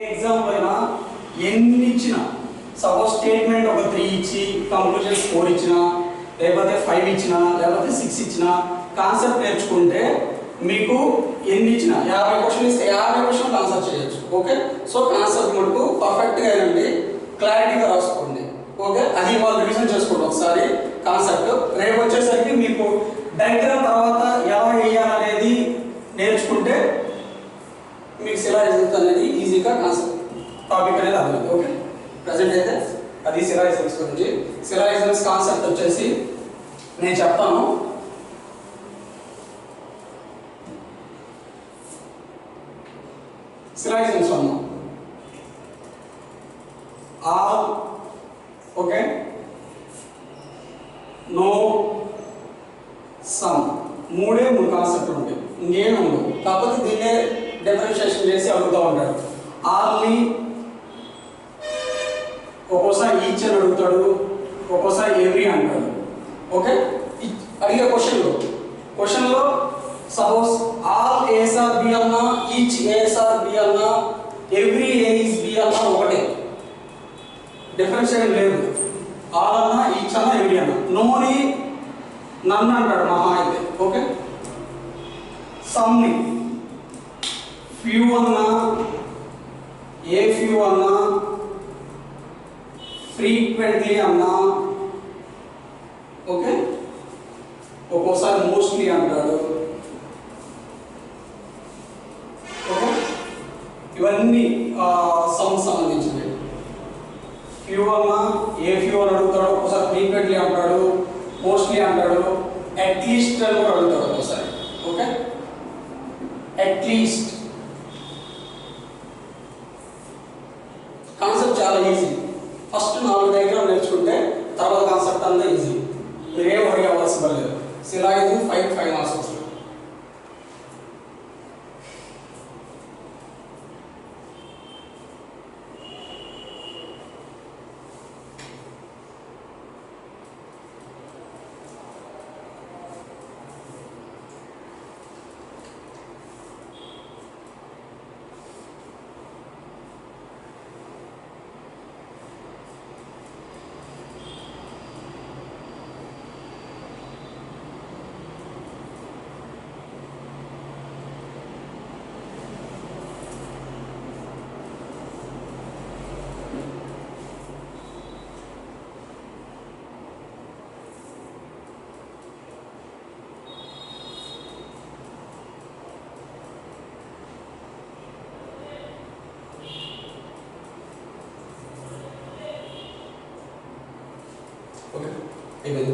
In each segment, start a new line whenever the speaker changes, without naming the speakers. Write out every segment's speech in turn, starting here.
Example అయినా ఎన్ని ఇచ్చినా సపోజ్ స్టేట్మెంట్ ఒక 3 ఇచ్చి కంక్లూజన్ 4 ఇచ్చినా లేకపోతే 5 ఇచ్చినా లేకపోతే 6 ఇచ్చినా కాన్సెప్ట్ నేర్చుకుంటే మీకు ఎన్ని ఇచ్చినా 50 క్వశ్చన్ ఇస్తే 50 క్వశ్చన్ ఆన్సర్ చేయొచ్చు. ఓకే, సో కాన్సెప్ట్ మటుకు పర్ఫెక్ట్గా అయినండి, క్లారిటీగా రాసుకోండి. ఓకే, అది వాళ్ళు రివిజన్ చేసుకోండి ఒకసారి కాన్సెప్ట్. రేపు వచ్చేసరికి మీకు డయాగ్రామ్ తర్వాత ఎలా వేయాలనేది నేర్చుకుంటే మీకు సిలాజిజమ్స్ అనేది ఈజీగా కాన్సెప్ట్ టాపిక్ అనేది అర్థం. ఓకే, ప్రజెంట్ అయితే అది సిలాజిజమ్స్ గురించి. సిలాజిజమ్స్ కాన్సెప్ట్ వచ్చేసి నేను చెప్తాను. సిలాజిజమ్స్ అన్నా ఆల్, ఓకే, నో, సమ్, మూడే 3 కాన్సెప్ట్లు ఉంటాయి, ఇంకేం ఉండవు. కాకపోతే దీన్నే డిఫరెన్షియేషన్ చేసి అడుగుతూ ఉంటాడు. ఆల్ని ఒక్కోసారి ఈచ్ అని అడుగుతాడు, ఒక్కోసారి ఎవ్రీ అంటాడు. ఓకే, అడిగే క్వశ్చన్లో suppose all ace are B అన్నా, ఈచ్ ఏస్ ఆర్ బి అన్నా, ఎవ్రీ ఏ ఈస్ బి అన్నా ఒకటే, డిఫరెన్షియేషన్ లేదు. ఆల్ అన్నా, ఈచ్ అన్నా, ఎవ్రీ అన్నా. నోని నన్ను అంటాడు మహా అయితే. ఓకే, సమ్ని ఫ్యూ అన్నా, ఏ ఫ్యూ అన్నా, ఫ్రీక్వెంట్లీ అన్నా, ఓకే, ఒక్కోసారి మోస్ట్లీ అంటాడు. ఓకే, ఇవన్నీ సమ్ సంబంధించినవి. ఫ్యూ అన్నా, ఏ ఫ్యూ అని అడుగుతాడు, ఒక్కోసారి ఫ్రీక్వెంట్లీ అంటాడు, మోస్ట్లీ అంటాడు, అట్లీస్ట్ అని కూడా అడుగుతాడు ఒక్కోసారి. ఓకే, అట్లీస్ట్ కాన్సెప్ట్ చాలా ఈజీ. ఫస్ట్ 4 డయాగ్రామ్ నేర్చుకుంటే తర్వాత కాన్సెప్ట్ అంతా ఈజీ, మీరేం వరీ అవ్వాల్సిన లేదు. సిలాజిజం 5 మార్క్స్ వస్తుంది. ఓకే, అయిపోయింది.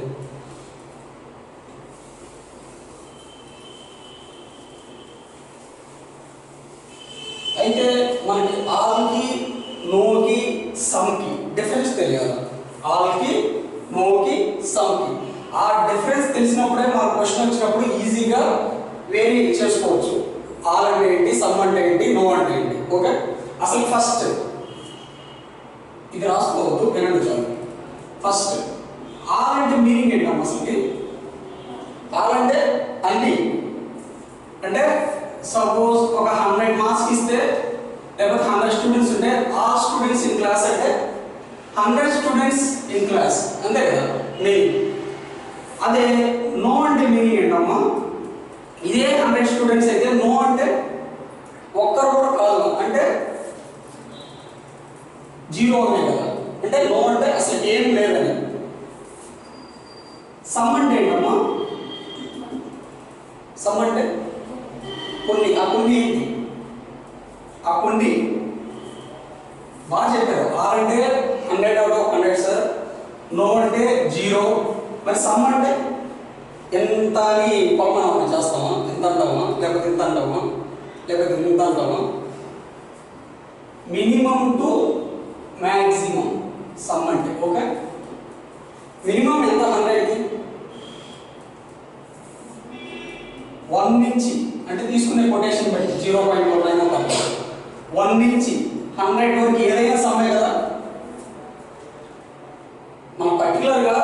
అయితే మనకి ఆల్కి, నోకి, సమ్కి డిఫరెన్స్ తెలియాలి. ఆల్కి, నోకి, సమ్కి ఆ డిఫరెన్స్ తెలిసినప్పుడే మన క్వశ్చన్ వచ్చినప్పుడు ఈజీగా వేరీ చేసుకోవచ్చు. ఆల్ అంటే ఏంటి, సమ్ అంటే ఏంటి, నో అంటే ఏంటి. ఓకే, అసలు ఫస్ట్ ఇది రాసుకోవద్దు, వినండి చాలు. ఫస్ట్ ఆల్ అంటే మీనింగ్ ఏంటమ్మా అసలుకి? ఆల్ అంటే అన్ని. అంటే సపోజ్ ఒక 100 మార్క్స్ ఇస్తే లేకపోతే 100 స్టూడెంట్స్ ఉంటే ఆల్ స్టూడెంట్స్ ఇన్ క్లాస్ అంటే 100 స్టూడెంట్స్ ఇన్ క్లాస్, అంతే కదా మీనింగ్. అదే నో అంటే మీనింగ్ ఏంటమ్మా? ఇదే 100 స్టూడెంట్స్ అయితే నో అంటే ఒక్కరు కూడా కాదు, అంటే 0 అనే కదా, అంటే నో అంటే అసలు ఏం లేదని. సమ్ అంటే ఏంటమ్మా? సమ్ అంటే కొన్ని, ఆ కొన్ని ఏంటి? ఆ కొన్ని బాగా చెప్పారు. ఆర్ అంటే 100 out of 100 సార్, నో అంటే 0, మరి సమ్ అంటే ఎంత అని పక్కన చేస్తామా? ఎంత అంటామా, లేకపోతే ఎంత అంటామా, లేకపోతే ఎంత అంటామా? మినిమం టు మ్యాక్సిమం సమ్ అంటే. ఓకే, మినిమం ఎంత? 100కి 1 నుంచి, అంటే తీసుకునే కొటేషన్ బట్టి 0.1 అయినా పర్లేదు, 1 నుంచి 100 వరకు ఏదైనా సమ్మే కదా. మన పర్టికులర్గా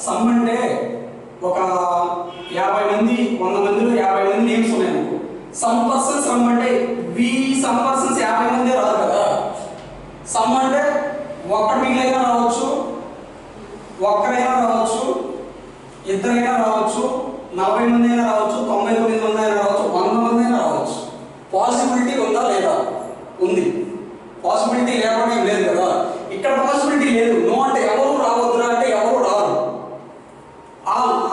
సమ్ అంటే ఒక 50 మంది 100 మందిలో 50 మంది నేమ్స్ ఉన్నాయి అనుకో, సమ్ పర్సన్స్ రమ్మంటే వి సమ్ పర్సన్స్ 50 మంది రాదు కదా. సమ్ అంటే ఒక్కడు మిగిలిన రావచ్చు, ఒక్కరైనా రావచ్చు, ఇద్దరైనా రావచ్చు, 40 మంది అయినా రావచ్చు, 99 మంది అయినా రావచ్చు, 100 మంది అయినా రావచ్చు. పాసిబిలిటీ ఉందా లేదా? ఉంది. పాసిబిలిటీ లేకుండా ఏం లేదు కదా. ఇక్కడ పాసిబిలిటీ లేదు. నో అంటే ఎవరు రావద్దురా అంటే ఎవరు రారు.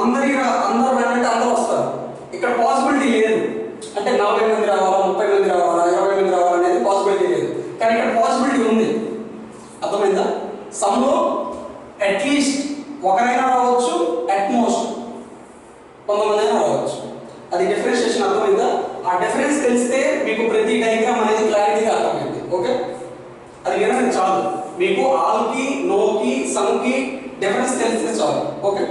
అందరూ రండి అందరూ వస్తారు. ఇక్కడ పాసిబిలిటీ లేదు. అంటే 40 మంది రావాలా, 30 మంది రావాలా, 20 మంది రావాలా అనేది పాసిబిలిటీ లేదు. కానీ ఇక్కడ పాసిబిలిటీ ఉంది. అర్థమైందా? సమ్లో అట్లీస్ట్ ఒకరైనా రావచ్చు, అట్మోస్ట్ 100 మంది అయినా రావచ్చు. అది డిఫరెన్షియేషన్. అర్థమైందా? ఆ డిఫరెన్స్ తెలిస్తే మీకు ప్రతి డయాగ్రామ్ అనేది క్లారిటీగా అర్థమైంది. ఓకే, అది వినడం చాలు. మీకు ఆల్కి, నోకి, సమ్కి డిఫరెన్స్ తెలిస్తే చాలు. ఓకే,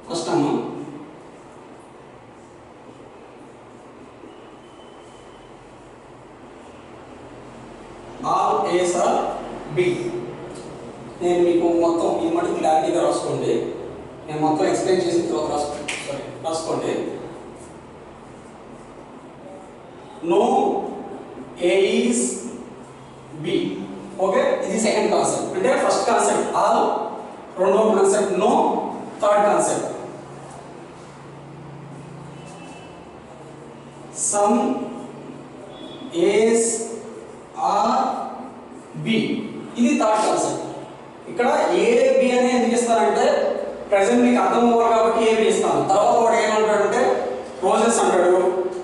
ఫస్ట్ అమ్మా ఆల్ ఏస్ ఆర్ బి. నేను మీకు మొత్తం ఈ మటు క్లారిటీగా రాసుకోండి. నేను మొత్తం ఎక్స్ప్లెయిన్ చేసిన తర్వాత రాసుకోండి. No A is B. Okay, ఇది సెకండ్ కాన్సెప్ట్. అంటే ఫస్ట్ కాన్సెప్ట్ ఆల్, రెండో concept no, third concept some ace are B. ఇది థర్డ్ కాన్సెప్ట్. ఇక్కడ ఏ బి అని ఎందుకు ఇస్తానంటే ప్రెసెంట్ మీకు అర్థం అవ్వాలి కాబట్టి ఏ బి ఇస్తాను. తర్వాత వాడు ఏమంటాడంటే రోజెస్ అంటాడు,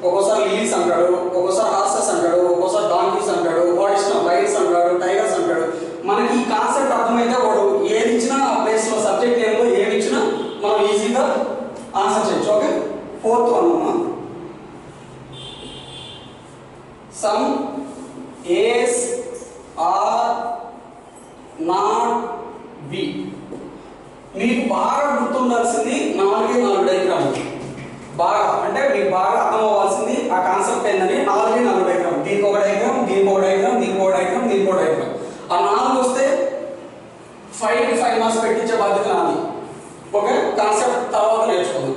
ఒక్కోసారి లీవ్స్ అంటాడు, ఒక్కోసారి హార్సెస్ అంటాడు, ఒక్కోసారి డాంకీస్ అంటాడు, వాడు ఇష్టం లైన్స్ అంటాడు, టైగర్స్ అంటాడు. మనకి ఈ కాన్సెప్ట్ అర్థమైతే వాడు ఏది ఇచ్చినా ఆ ప్లేస్లో సబ్జెక్ట్ ఏమో ఏమి ఇచ్చినా మనం ఈజీగా ఆన్సర్ చేయొచ్చు. ఓకే, ఫోర్త్ వన్ అమ్మా some ace are not B. మీకు బాగా గుర్తుండాల్సింది 4 డయాగ్రామ్. బాగా అంటే మీకు బాగా అర్థం అవ్వాల్సింది ఆ కాన్సెప్ట్ ఏంటని 4 డయాగ్రామ్. దీనికి ఒక డయాగ్రామ్, దీనికి ఒక డయాగ్రామ్, దీనికి ఒక డయాగ్రామ్, దీనికి ఒక డయాగ్రామ్. ఆ 4 వస్తే 5 మార్క్స్ పెట్టించే బాధ్యత నాది. ఓకే, కాన్సెప్ట్ తర్వాత నేర్చుకుందాం.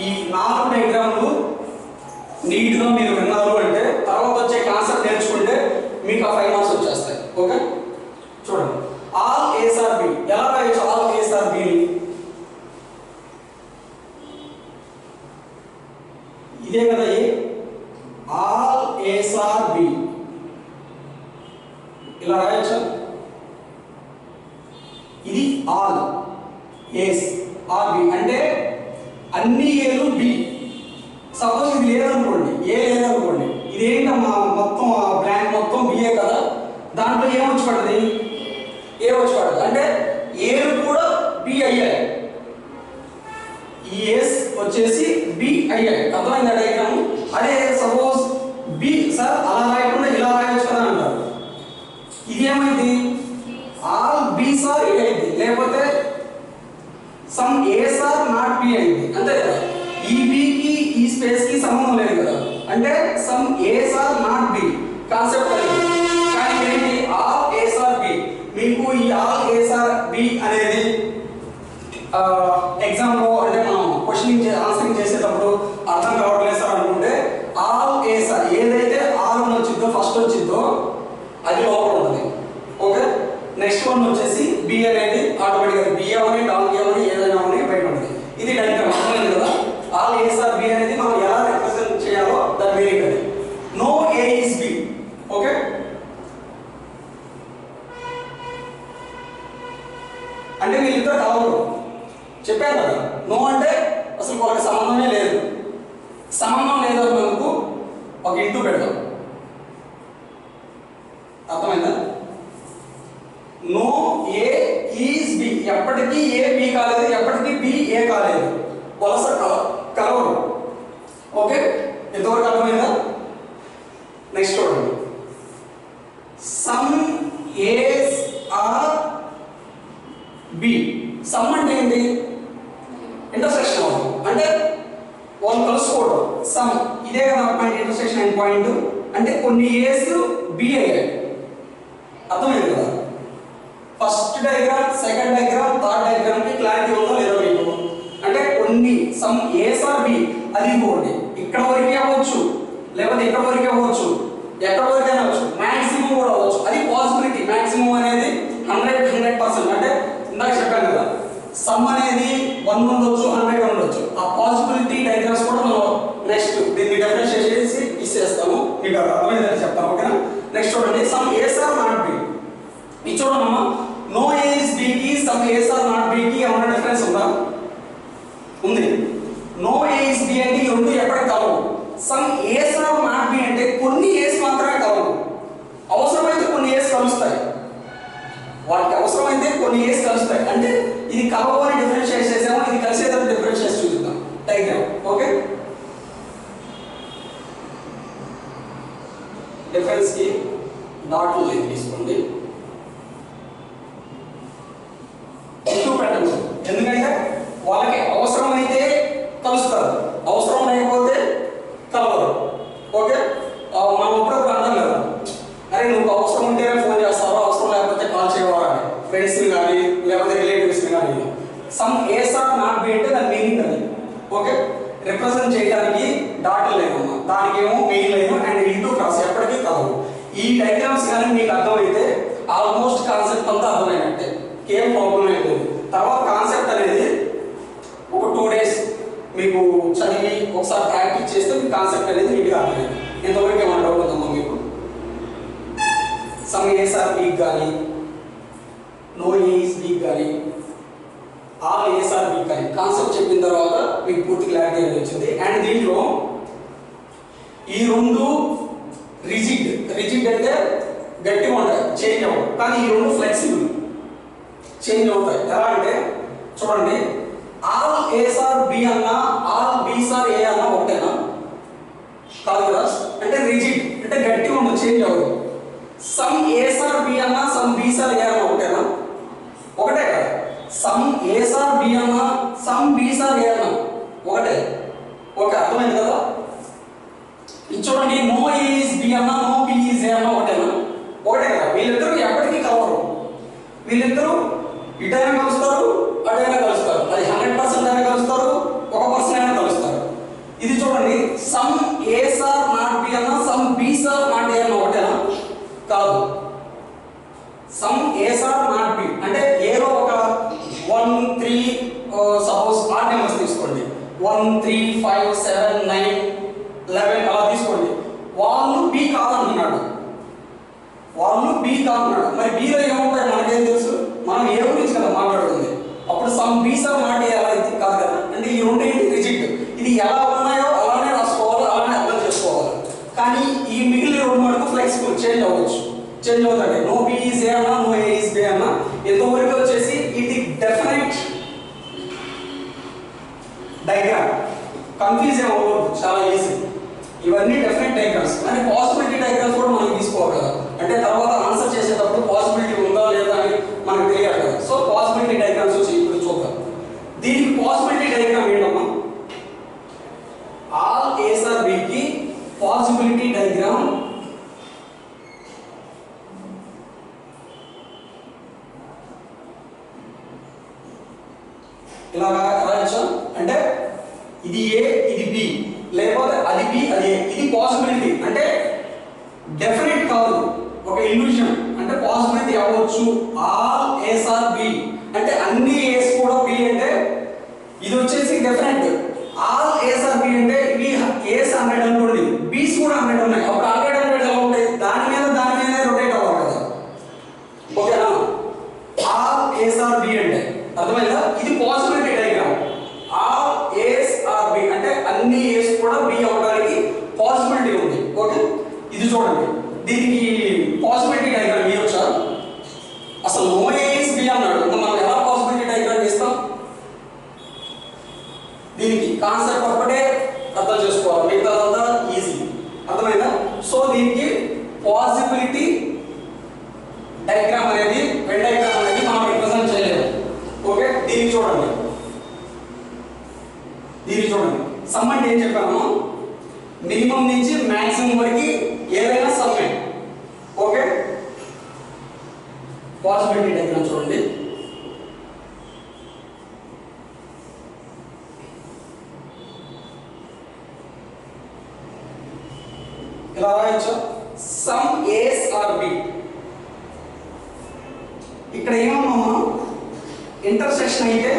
ఈ 4 డయాగ్రామ్లు నీట్గా మీరు విన్నారు అంటే తర్వాత వచ్చే కాన్సెప్ట్ నేర్చుకుంటే మీకు ఆ 5 మార్క్స్ వచ్చేస్తాయి. ఓకే, చూడండి. ఆల్ ఏస్ ఆర్ బి ఎలా రాయొచ్చు? ఆల్ ఏస్ ఆర్ బి ఇదే కదా. ఏ ఆల్ ఏస్ ఆర్ బి ఇలా రాయొచ్చు. ఇది ఆల్ ఏస్ ఆర్ బి అంటే అన్ని ఏలు బి. సపోజ్ ఇది లేదనుకోండి, ఏ లేదనుకోండి, ఇదేంటమ్మా మొత్తం బ్లాంక్ మొత్తం బిఏ కదా, దాంట్లో ఏమొచ్చి పడుతుంది? ఏ వచ్చి పడుతుంది అంటే ఏలు కూడా బి అయ్యాయి, ఈ ఏస్ వచ్చేసి బి అయ్యాయి. అర్థమైందా డయాగ్రామ్? అదే సపోజ్ బి సార్ అలా రాయకుండా ఇలా రాయొచ్చు కదా అంటారు. ఇది ఏమైంది? ఆల్ బీస్ ఆర్ ఏ అయింది, లేకపోతే some ace are not B అయింది. అంతే కదా. ఈ బికి ఈ స్పేస్ కి సంబంధం లేదు కదా. అంటే some ace are not B concept అది. కానీ ఏంటి? All ace are B. మీకు ఈ ఆల్ ఏస్ ఆర్ బి అనేది ఎగ్జామ్ లో అంటే మనం క్వశ్చనింగ్ ఆన్సరింగ్ చేసేటప్పుడు అర్థం కావట్లేదు సార్ అనుకుంటే ఆల్ ఏస్ ఆర్ ఏదైతే ఆల్ వచ్చిందో ఫస్ట్ వచ్చిందో అది లోపల ఉంటుంది. ఓకే, నెక్స్ట్ వన్ వచ్చేసి బి అనేది ఆటోమేటిక్గా బి అవని డాంకీ అవని ఏదైనా అవని బయట ఉంటుంది. ఇది డయాగ్రామ్ అర్థమైంది కదా. ఆల్ ఏస్ ఆర్ బి అనేది మనం ఎలా రిప్రజెంట్ చేయాలో దాని మీనింగ్ అది. No A is B. Okay, అంటే వీళ్ళిద్దరు కలవరు చెప్పాను కదా. నో అంటే అసలు వాళ్ళకి సంబంధమే లేదు. సంబంధం లేదన్నందుకు ఒక ఇంటూ పెడదాం. అర్థమైందా? No A is B. ఎప్పటికీ ఏ బి కాలేదు, ఎప్పటికీ బి ఏ కాలేదు, వలస కలవరు. ఓకే, ఎంతవరకు అర్థమైందా? నెక్స్ట్ చూడండి. Some ace are B. Some అంటే ఏంటి? ఇంటర్సెక్షన్ అవుతుంది అంటే వాళ్ళు కలుసుకోవడం. సమ్ ఇదే కదా పాయింట్, ఇంటర్సెక్షన్ అండ్ పాయింట్ అంటే కొన్ని ఏస్ బి అయ్యాయి. అర్థమైంది కదా. First diagram, second diagram, third diagram కి క్లారిటీ ఉందో లేదో మీకు? అంటే కొన్ని కొన్ని సమ్ ఏస్ ఆర్ బి అది ఇంకోటి ఇక్కడ వరకే అవ్వచ్చు లేకపోతే ఇక్కడ వరకే అవ్వచ్చు ఎక్కడ వరకైనా అవ్వచ్చు మాక్సిమం కూడా అవ్వచ్చు అది పాసిబిలిటీ మాక్సిమం అనేది 100% అంటే ఇందాక చెప్పాను కదా సమ్ అనేది 1 ఉండొచ్చు 100 ఉండొచ్చు ఆ పాసిబిలిటీ డయాగ్రామ్స్ కూడా మనం నెక్స్ట్ దీన్ని డిఫరెన్షియేట్ చేసి ఇచ్చేస్తాము మీకు అర్థమైందని చెప్తాను ఓకేనా నెక్స్ట్ చూడండి some ace are not B ఇది చూడమ్మా నో ఏ ఇస్ బి కి some ace are not B కి ఏమైనా డిఫరెన్స్ ఉందా ఉంది నో ఏ ఇస్ బి అంటే ఈ రెండు ఎప్పటికీ కలవు some ace are not B అంటే కొన్ని ఏస్ మాత్రమే కలవు అవసరమైతే కొన్ని ఏస్ కలుస్తాయి వాటికి అవసరమైతే కొన్ని ఏస్ కలుస్తాయి అంటే ఇది కలవు అని డిఫరెన్షియేట్ చేసాము ఇది కలిసేటప్పుడు డిఫరెన్షియేట్ చూద్దాం డయాగ్రామ్ ఓకే డిఫరెన్స్ కి డాట్ లైన్ తీసుకోండి ఎక్కువ పెట్టండి ఎందుకంటే వాళ్ళకి అవసరమైతే కలుస్తారు అవసరం లేకపోతే కలవరు ఓకే మనం ఇప్పుడు అర్థం కదా అరే నువ్వు అవసరం ఉంటేనే ఫోన్ చేస్తావా అవసరం లేకపోతే కాల్ చేయవా ఫ్రెండ్స్ని కానీ లేకపోతే రిలేటివ్స్ని కానీ some ace are not B అంటే దాని మీనింగ్ అది ఓకే రిప్రజెంట్ చేయడానికి డాట్ లైన్ అమ్మా దానికి ఏమో main line and into cross ఎప్పటికీ కలవు ఈ డయాగ్రామ్స్ కానీ మీకు అర్థమైతే ఆల్మోస్ట్ కాన్సెప్ట్ అంతా అర్థమైనట్టే ఏం ప్రాబ్లం లేదు తర్వాత కాన్సెప్ట్ అనేది ఒక 2 days మీకు చదివి ఒకసారి ప్రాక్టీస్ చేస్తే మీకు కాన్సెప్ట్ అనేది నీట్గా అర్థమైంది ఎంతవరకు ఏమైనా డౌట్ ఉందమ్మా మీకు సమ్ ఏస్ ఆర్ వీక్ కానీ నో ఏస్ వీక్ కానీ ఆల్ ఏస్ ఆర్ వీక్ కానీ కాన్సెప్ట్ చెప్పిన తర్వాత మీకు పూర్తి క్లారిటీ అనేది వచ్చింది అండ్ దీంట్లో ఈ రెండు రిజిడ్ అంటే గట్టిగా ఉంటాయి చేంజ్ అవ్వవు కానీ ఈ రెండు ఫ్లెక్సిబుల్ చేంజ్ అవుతాయి ఎలా అంటే చూడండి ఆల్ ఏస్ ఆర్ బి అన్నా ఆల్ బీస్ ఆర్ ఏ అన్నా ఒకటేనా కాదు కదా అంటే రిజిడ్ అంటే గట్టిగా ఉండదు చేంజ్ అవ్వదు సమ్ ఏస్ ఆర్ బి అన్నా సమ్ బీస్ ఆర్ ఏ అన్నా ఒకటేనా ఒకటే కదా సమ్ ఏస్ ఆర్ బి అన్నా సమ్ బీస్ ఆర్ ఏ అన్నా ఒకటే ఓకే అర్థమైంది కదా ఇది చూడండి నో ఏ ఈస్ బి అన్నా నో బి ఈస్ ఏ అన్నా ఒకటేనా ఒకటే కదా వీళ్ళిద్దరూ ఎప్పటికీ కలవరు వీళ్ళిద్దరూ ఇటైనా కలుస్తారు అటైనా కలుస్తారు అది 100% అయినా కలుస్తారు 1% అయినా కలుస్తారు ఇది చూడండి some ace are not B అన్నా సమ్ బీస్ ఆర్ నాట్ ఏ అన్నా ఒకటేనా కాదు some ace are not B అంటే ఏదో ఒక 1 3 సపోజ్ ఆడ్ నెంబర్స్ తీసుకోండి 1 3 5 7 9 11 అలా తీసుకోండి వాళ్ళు బి కాదంటున్నాడు వాళ్ళు బి కాదంటున్నాడు మరి బిలో ఏముంటాయి మనకేం తెలుసు మనం ఏ గురించి కదా మాట్లాడుతుంది అప్పుడు సమ్ బీస్ ఆర్ నాట్ ఏ అలా ఇది కాదు కదా అంటే ఈ రెండు ఏంటి రిజిడ్ ఇది ఎలా ఉన్నాయో అలానే రాసుకోవాలి అలానే అర్థం చేసుకోవాలి కానీ ఈ మిగిలిన రెండు మనకు ఫ్లెక్సిబుల్ చేంజ్ అవ్వచ్చు చేంజ్ అవుతాయి నో బి ఈజ్ ఏ అన్నా నో ఏ ఈజ్ బి అన్నా ఎంతవరకు వచ్చేసి ఇది డెఫినెట్ డయాగ్రామ్ కన్ఫ్యూజ్ అవ్వకూడదు చాలా ఈజీ ఇవన్నీ డెఫినెట్ డయాగ్రామ్స్ కానీ పాసిబిలిటీ డయాగ్రామ్స్ కూడా మనం తీసుకోవాలి కదా అంటే తర్వాత ఆన్సర్ చేసేటప్పుడు పాసిబిలిటీ ఉందా లేదా అని మనకు తెలియాలి కదా సో పాసిబిలిటీ డయాగ్రామ్స్ వచ్చి ఇప్పుడు చూద్దాం దీనికి పాసిబిలిటీ డయాగ్రామ్ ఏంటమ్మా ఆల్ ఏస్ ఆర్ బి కి పాసిబిలిటీ డయాగ్రామ్ ఇలాగా రాయొచ్చా అంటే ఇది ఏ ఇది బి లేకపోతే అది బి అది ఏ ఇది పాసిబిలిటీ అంటే డెఫినెట్ కాదు ఒక ఇల్యూషన్ అంటే పాసిబిలిటీ అవ్వచ్చు ఆల్ ఏస్ ఆర్ బి అంటే అన్ని ఏస్ కూడా బి అంటే ఇది వచ్చేసి definite all ace are B అంటే ఇవి ఏస్ 100 అనుకోండి బీస్ కూడా 100 ఉన్నాయి అప్పుడు 100 ఎలా ఉంటాయి దాని మీద రొటేట్ అవ్వాలి కదా ఓకేనా ఆల్ ఏస్ ఆర్ బి అంటే అర్థమైందా ఇది possibility diagram all ace are B అంటే అన్ని ఏస్ కూడా బి అవ్వడానికి పాసిబిలిటీ ఉంది ఓకే ఇది చూడండి దీనికి పాసిబిలిటీ డయాగ్రామ్ ఇవ్వచ్చా అసలు నో ఏ ఈస్ బి అన్నాడు ఇంకా మనం ఎలా పాసిబిలిటీ డయాగ్రామ్ చేస్తాం దీనికి కాన్సెప్ట్ ఒక్కటే అర్థం చేసుకోవాలి మిగతాదంతా ఈజీ అర్థమైందా సో దీనికి పాసిబిలిటీ డయాగ్రామ్ అనేది వెన్ డయాగ్రామ్ అనేది మనం రిప్రజెంట్ చేయలేము ఓకే దీనికి చూడండి సమ్ అంటే ఏం చెప్పాము మినిమం నుంచి మాక్సిమం వరకు ఏదైనా సమ్మే ఓకే పాసిబిలిటీ డయాగ్రామ్ చూడండి ఇలా రాయొచ్చు సమ్ ఏస్ ఆర్ బి. ఇక్కడ ఏమన్నా ఇంటర్సెక్షన్ అయితే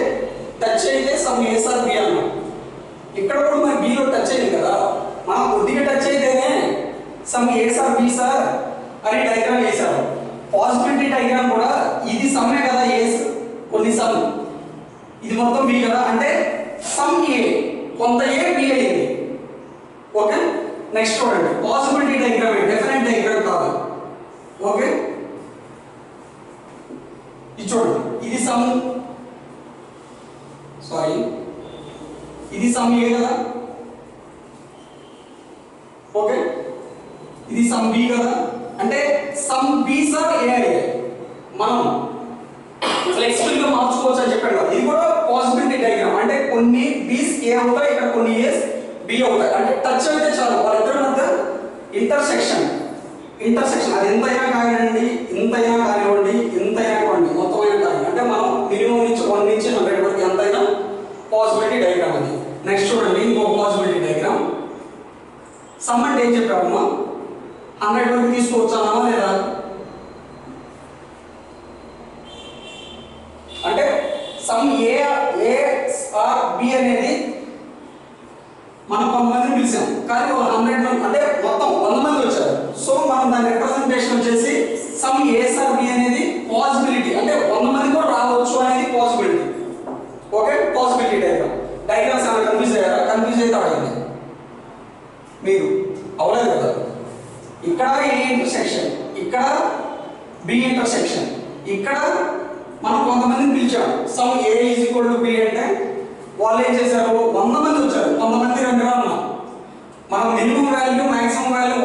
టచ్ అయితే సమ్ ఏస్ ఆర్ బి అన్నాం. ఇక్కడ కూడా మరి బిలో టచ్ అయింది కదా, మనం కొద్దిగా టచ్ అయితేనే some ace are B sir అని డయాగ్రామ్ వేశారు. పాసిబిలిటీ డయాగ్రామ్ కూడా ఇది సమ్మే కదా ఏస్, కొన్ని సమ్, ఇది మొత్తం బి కదా, అంటే సమ్ ఏ కొంత ఏ బి అయింది. ఓకే, నెక్స్ట్ చూడండి పాసిబిలిటీ డయాగ్రామ్, డెఫినెట్ డయాగ్రామ్ కాదు. ఓకే, ఇది చూడండి, ఇది సమ్, సారీ ఇది సమ్ ఏ కదా. ఓకే, ఇది సమ్ బి కదా, అంటే సమ్ బీస్ ఆర్ ఏ అయ్యాయి. మనం ఫ్లెక్సిబుల్ గా మార్చుకోవచ్చు అని చెప్పాడు కదా, ఇది కూడా పాసిబిలిటీ డయాగ్రామ్, అంటే కొన్ని బీస్ ఏ అవుతాయి, ఇక్కడ కొన్ని ఏస్ బి అవుతాయి. అంటే టచ్ అయితే చాలు వాళ్ళిద్దరి మధ్య ఇంటర్సెక్షన్, అది ఎంతైనా కానివ్వండి, ఇంతైనా కానివ్వండి, ఇంతైనా కానివ్వండి, మొత్తం అయినా కానివ్వండి, అంటే మనం మినిమం నుంచి 1 నుంచి 100 వరకు ఎంతైనా పాసిబిలిటీ డయాగ్రామ్ అది. నెక్స్ట్ చూడండి ఇంకో పాసిబిలిటీ డయాగ్రామ్. సమ్ అంటే ఏం చెప్పామమ్మా, 100 వరకు తీసుకోవచ్చు అన్నామా లేదా? అంటే సమ్ ఏ ఆర్ బి అనేది మనం కొంతమందిని పిలిచాం, కానీ 100 మంది అంటే మొత్తం 100 మంది వచ్చారు. సో మనం దాని రిప్రజెంటేషన్ వచ్చేసి సమ్ ఏస్ ఆర్ బి అనేది పాసిబిలిటీ, అంటే 100 మంది కూడా రావచ్చు అనేది పాసిబిలిటీ. ఓకే, పాసిబిలిటీ డయాగ్రామ్స్ ఏమైనా కన్ఫ్యూజ్ అయ్యారా? కన్ఫ్యూజ్ అయితే అడగండి, మీరు అవలేదు కదా. ఇక్కడ ఏ ఇంటర్సెక్షన్, ఇక్కడ బి ఇంటర్సెక్షన్, ఇక్కడ మనం కొంతమందిని పిలిచాం some A is equal to B అంటే వాళ్ళు ఏం చేశారు, 100 మంది వచ్చారు, 100 మంది 2 ఉన్నాం. మనం minimum value maximum value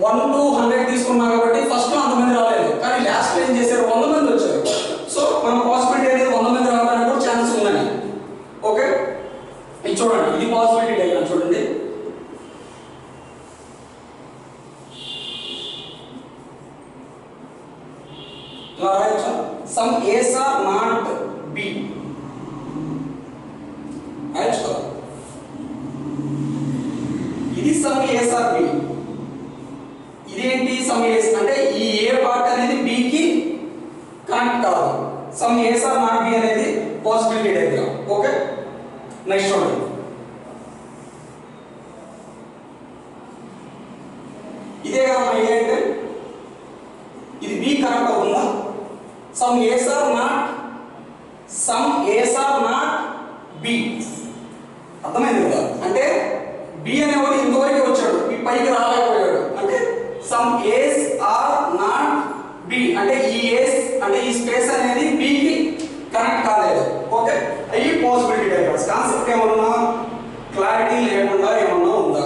1 to 100 తీసుకున్నాం కాబట్టి ఫస్ట్ అంతమంది రాలేదు, కానీ లాస్ట్ ఏం చేశారు 100 మంది వచ్చారు. సో మన పాసిబిలిటీ అనేది 100 మంది రావడానికి కూడా ఛాన్స్ ఉందని. ఓకే, ఇది చూడండి, ఇది పాసిబిలిటీ డయాగ్రామ్ చూడండి. ఇలా రాయొచ్చు some ace are not B రాయొచ్చు కదా. ఇది సమ్ ఏస్ ఆర్ బి, ఇదేంటి సమ్ ఏస్ అంటే ఈ ఏ పార్ట్ అనేది బి కి కనెక్ట్ కాదు. Some ace are not B అనేది పాసిబిలిటీ డయాగ్రామ్. ఓకే, నెక్స్ట్ చూడండి, ఇదే కదా మన ఏ అంటే ఇది బి కనెక్ట్ అవుతుందా? Some ace are not B, అర్థమైంది కదా. అంటే బి అనేవాడు ఇంతవరకు వచ్చాడు, బి పైకి రాలేకపోయాడు, అంటే some ace are not B అంటే ఈ ఏస్ అంటే ఈ స్పేస్ అనేది బి కి కనెక్ట్ కాలేదు. ఓకే, అవి పాసిబిలిటీ డయాగ్రామ్స్. కాన్సెప్ట్ ఏమన్నా క్లారిటీ లేకుండా ఏమన్నా ఉందా?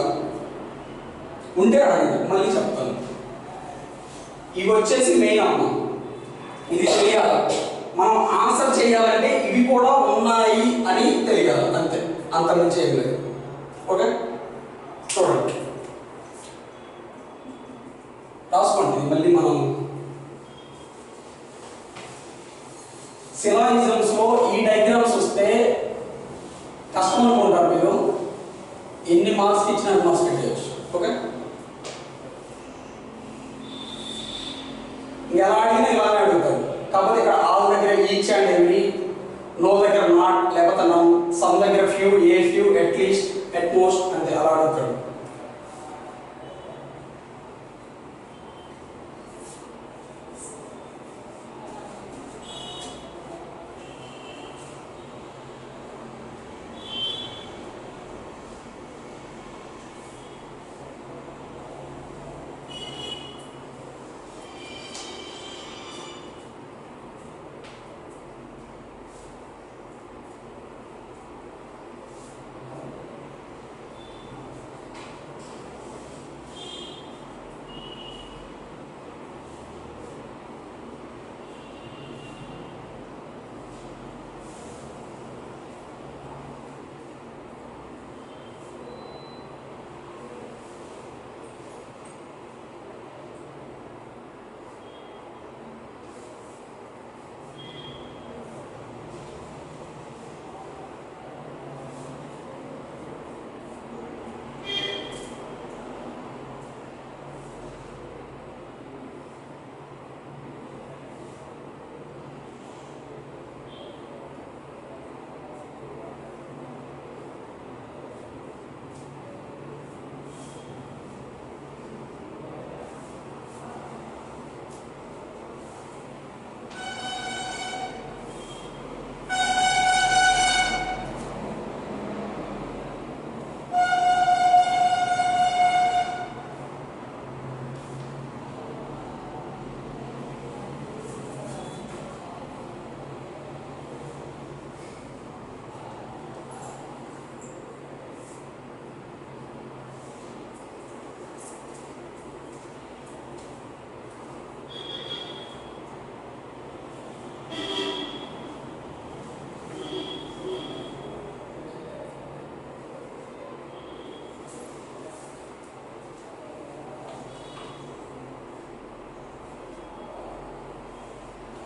ఉంటే అడగండి, మళ్ళీ చెప్తాను. ఇవి వచ్చేసి మెయిన్ అమ్మా, ఇది తెలియాలి. మనం ఆన్సర్ చేయాలంటే ఇవి కూడా ఉన్నాయి అని తెలియాలి, అంతే, అంతకుమించి ఏం లేదు. ఓకే, చూడండి రాసుకోండి. మళ్ళీ మనం సిలాజిజమ్స్ లో ఈ డయాగ్రామ్స్ వస్తే కష్టం అనుకుంటారు మీరు, ఎన్ని మార్క్స్ ఇచ్చినా మార్క్స్ పెట్టేయచ్చు. ఓకే, ఎలా అడిగినా ఇలానే అడుగుతారు. కాకపోతే ఇక్కడ ఆల్ దగ్గర ఈచ్ అండ్ ఎవ్రీ, నో దగ్గర నాట్, లేకపోతే నన్, సమ్ దగ్గర few, a few, at least, at most అంతే, అలా అడుగుతాడు.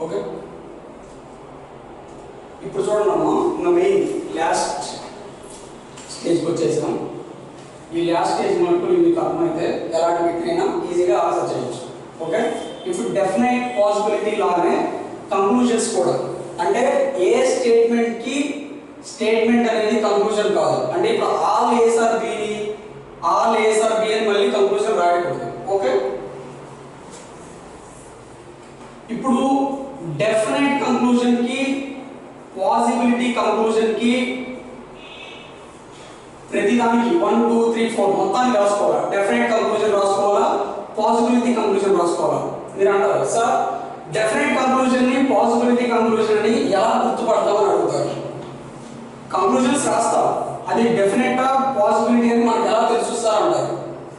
ఓకే, ఇప్పుడు చూడండి అమ్మా, ఇంకా మెయిన్ లాస్ట్ స్టేజ్కి వచ్చేసాం. ఈ లాస్ట్ స్టేజ్ మనకు మీకు అర్థమైతే ఎలాంటి బిట్నైనా ఈజీగా ఆన్సర్ చేయొచ్చు. ఓకే, ఇప్పుడు డెఫినెట్ పాసిబిలిటీ లానే కంక్లూజన్స్ కూడా, అంటే ఏ స్టేట్మెంట్కి స్టేట్మెంట్ అనేది కంక్లూజన్ కాదు. అంటే ఇప్పుడు ఆల్ ఏస్ ఆర్ బిని ఆల్ ఏస్ ఆర్ బి అని మళ్ళీ కంక్లూజన్ రాయకూడదు. ఓకే, ఇప్పుడు డెఫినెట్ కంక్లూజన్ కి పాసిబిలిటీ కంక్లూజన్ కి ప్రతిదానికి 1 2 3 4 మొత్తాన్ని రాసుకోవాలా. డెఫినెట్ కంక్లూజన్ రాసుకోవాలా, పాసిబిలిటీ కంక్లూజన్ రాసుకోవాలా. మీరు అంటారు సార్ డెఫినెట్ కంక్లూజన్ ని పాసిబిలిటీ కంక్లూజన్ అని ఎలా గుర్తుపడతామని అడుగుతారు. కంక్లూజన్స్ రాస్తాం, అది డెఫినెట్ పాసిబిలిటీ అని మనకు ఎలా తెలుసుస్తా అంటారు.